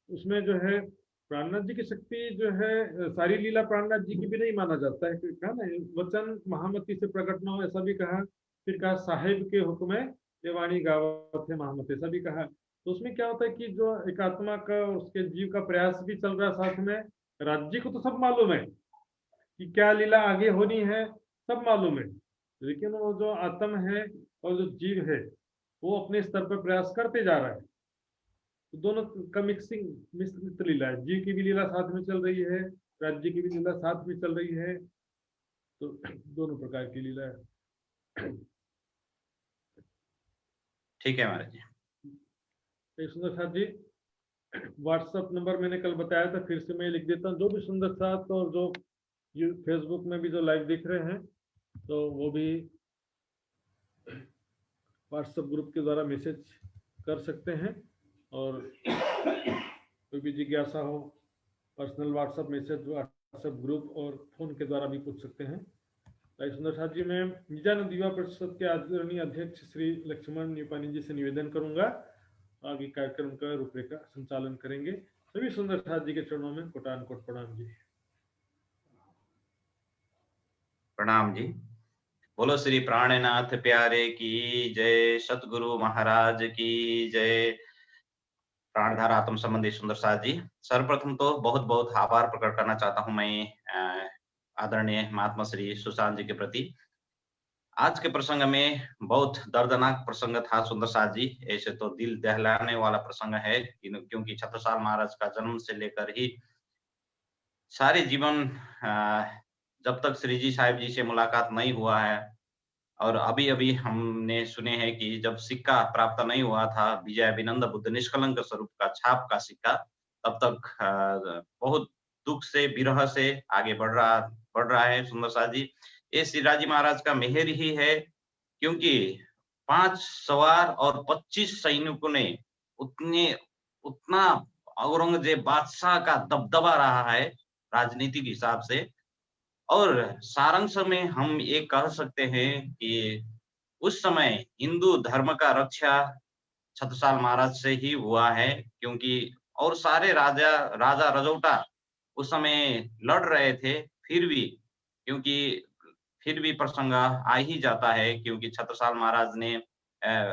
उसमें जो है प्राणनाथ जी की शक्ति जो है, सारी लीला प्राणनाथ जी की भी नहीं माना जाता है। कहा ना वचन महामती से प्रकट न हो, ऐसा भी कहा। फिर कहा साहेब के हुक्म ये वाणी गावत है महामती, ऐसा भी कहा। तो उसमें क्या होता है कि जो एक आत्मा का उसके जीव का प्रयास भी चल रहा है साथ में। राज्य को तो सब मालूम है कि क्या लीला आगे होनी है, सब मालूम है, लेकिन वो जो आत्म है और जो जीव है वो अपने स्तर पर प्रयास करते जा रहा है। तो दोनों का मिक्सिंग मिश्रित लीला है। जीव की भी लीला साथ में चल रही है, राज्य की भी लीला साथ में चल रही है। तो दोनों प्रकार की लीला है। ठीक है महाराज जी। सुंदर साथ जी, व्हाट्सएप नंबर मैंने कल बताया था, फिर से मैं लिख देता हूँ। जो भी सुंदर साथ और जो फेसबुक में भी जो लाइव दिख रहे हैं तो वो भी व्हाट्सएप ग्रुप के द्वारा मैसेज कर सकते हैं। और कोई भी जिज्ञासा हो personal WhatsApp message, WhatsApp group और फोन के द्वारा भी पूछ सकते हैं। भाई सुंदर साथ जी, मैं निजानंद युवा परिषद के आदरणीय अध्यक्ष श्री लक्ष्मण निपानी जी से निवेदन करूंगा, आगे कार्यक्रम का रूपरेखा संचालन करेंगे। सभी सुंदर साथ जी के चरणों में कोटान कोट प्रणाम जी। प्रणाम जी। बोलो श्री प्राणनाथ प्यारे की जय, सतगुरु महाराज की जय। प्राणधार आत्म संबंधी सुंदर साथ जी, सर्वप्रथम तो बहुत बहुत आभार प्रकट करना चाहता हूं मैं आदरणीय महात्मा श्री सुशांत जी के प्रति। आज के प्रसंग में बहुत दर्दनाक प्रसंग था सुंदर साथ जी। ऐसे तो दिल दहलाने वाला प्रसंग है, क्योंकि छत्रसाल महाराज का जन्म से लेकर ही सारे जीवन जब तक श्री जी साहिब जी से मुलाकात नहीं हुआ है, और अभी अभी हमने सुने हैं कि जब सिक्का प्राप्त नहीं हुआ था विजय विनंद बुद्ध निष्कलंक स्वरूप का छाप का सिक्का, तब तक बहुत दुख से विरह से आगे बढ़ रहा है सुंदर साथ जी। ये श्री राजी महाराज का मेहर ही है, क्योंकि 5 सवार और 25 सैनिकों ने उतना औरंगजेब बादशाह का दबदबा रहा है राजनीतिक हिसाब से। और सारांश में हम ये कह सकते हैं कि उस समय हिंदू धर्म का रक्षा छत्रसाल महाराज से ही हुआ है, क्योंकि और सारे राजा रजौटा उस समय लड़ रहे थे, फिर भी प्रसंग आ ही जाता है, क्योंकि छत्रसाल महाराज ने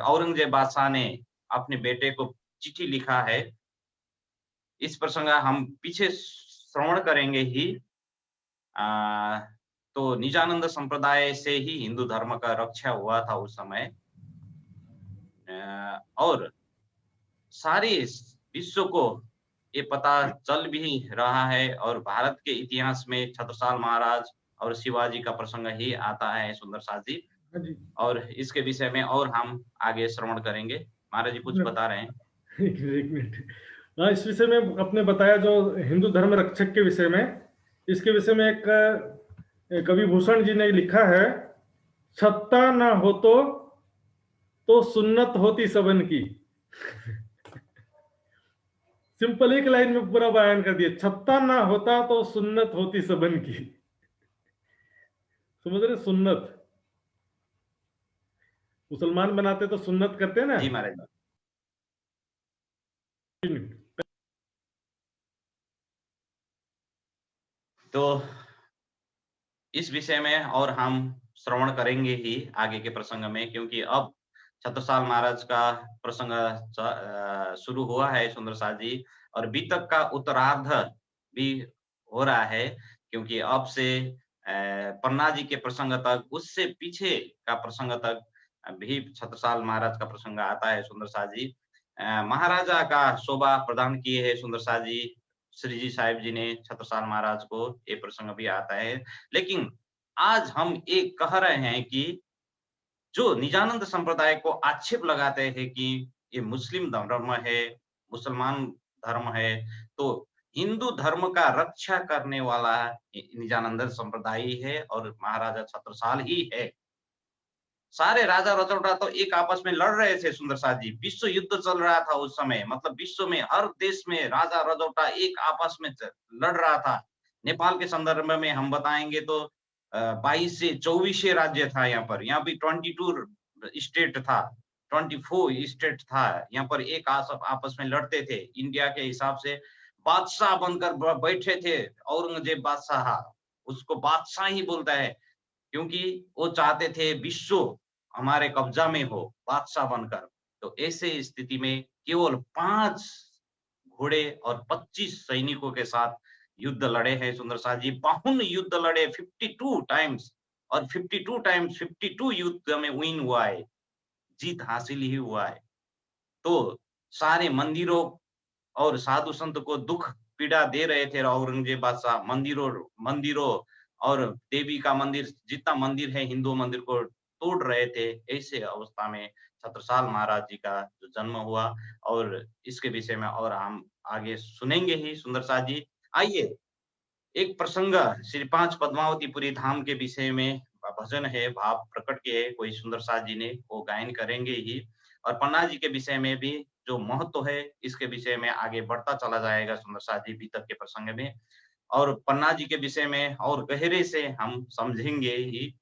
औरंगजेब बादशाह ने अपने बेटे को चिट्ठी लिखा है। इस प्रसंग हम पीछे श्रवण करेंगे ही। तो निजानंद संप्रदाय से ही हिंदू धर्म का रक्षा हुआ था उस समय। और सारे विश्व को ये पता चल भी रहा है, और भारत के इतिहास में छत्रसाल महाराज और शिवाजी का प्रसंग ही आता है सुंदर साथ जी। और इसके विषय में और हम आगे श्रवण करेंगे। महाराज जी कुछ बता रहे हैं। एक मिनट, हाँ, इस विषय में अपने बताया जो हिंदू धर्म रक्षक के विषय में, इसके विषय में एक कवि भूषण जी ने लिखा है, छत्ता ना हो तो सुन्नत होती सबन की। सिंपल एक लाइन में पूरा बयान कर दिया, छत्ता ना होता तो सुन्नत होती सबन की। समझ रहे? सुन्नत मुसलमान बनाते तो सुन्नत करते हैं ना जी महाराज। तो इस विषय में और हम श्रवण करेंगे ही आगे के प्रसंग में, क्योंकि अब छत्रसाल महाराज का प्रसंग शुरू हुआ है सुंदर साथ जी, और बीतक का उत्तरार्ध भी हो रहा है, क्योंकि अब से पन्ना जी के प्रसंग तक, उससे पीछे का प्रसंग तक भी छत्रसाल महाराज का प्रसंग आता है सुंदर साथ जी। महाराजा का शोभा प्रदान किए है सुंदर साथ जी श्री जी साहिब जी ने छत्रसाल महाराज को, ये प्रसंग भी आता है। लेकिन आज हम एक कह रहे हैं कि जो निजानंद संप्रदाय को आक्षेप लगाते हैं कि ये मुस्लिम धर्म है, मुसलमान धर्म है, तो हिंदू धर्म का रक्षा करने वाला निजानंद संप्रदाय ही है और महाराजा छत्रसाल ही है। सारे राजा रजौटा तो एक आपस में लड़ रहे थे सुंदर साथ जी। विश्व युद्ध चल रहा था उस समय, मतलब विश्व में हर देश में राजा रजौटा एक आपस में लड़ रहा था। नेपाल के संदर्भ में हम बताएंगे तो 22 से 24 राज्य था यहाँ पर। यहाँ भी 22 स्टेट था, 24 स्टेट था। यहाँ पर एक आपस में लड़ते थे। इंडिया के हिसाब से बादशाह बनकर बैठे थे औरंगजेब बादशाह, उसको बादशाह ही बोलता है क्योंकि वो चाहते थे विश्व हमारे कब्जा में हो बादशाह बनकर। तो ऐसे स्थिति में केवल 5 घोड़े और 25 सैनिकों के साथ युद्ध लड़े हैं सुंदर साथ जी। 52 युद्ध लड़े 52 टाइम्स, और 52 टाइम्स 52 युद्ध में विन हुआ है, जीत हासिल ही हुआ है। तो सारे मंदिरों और साधु संत को दुख पीड़ा दे रहे थे औरंगजेब बादशाह। मंदिरों मंदिरों और देवी का मंदिर, जितना मंदिर है हिंदू मंदिर को तोड़ रहे थे। ऐसे अवस्था में छत्रसाल महाराज जी का जो जन्म हुआ, और इसके विषय में और हम आगे सुनेंगे ही सुंदर साथ जी। आइए एक प्रसंग श्री 5 पद्मावतीपुरी धाम के विषय में भजन है, भाव प्रकट किए कोई सुंदर साथ जी ने, वो गायन करेंगे ही। और पन्ना जी के विषय में भी जो महत्व है इसके विषय में आगे बढ़ता चला जाएगा सुंदर साथ जी बीतक के प्रसंग में। और पन्ना जी के विषय में और गहरे से हम समझेंगे ही।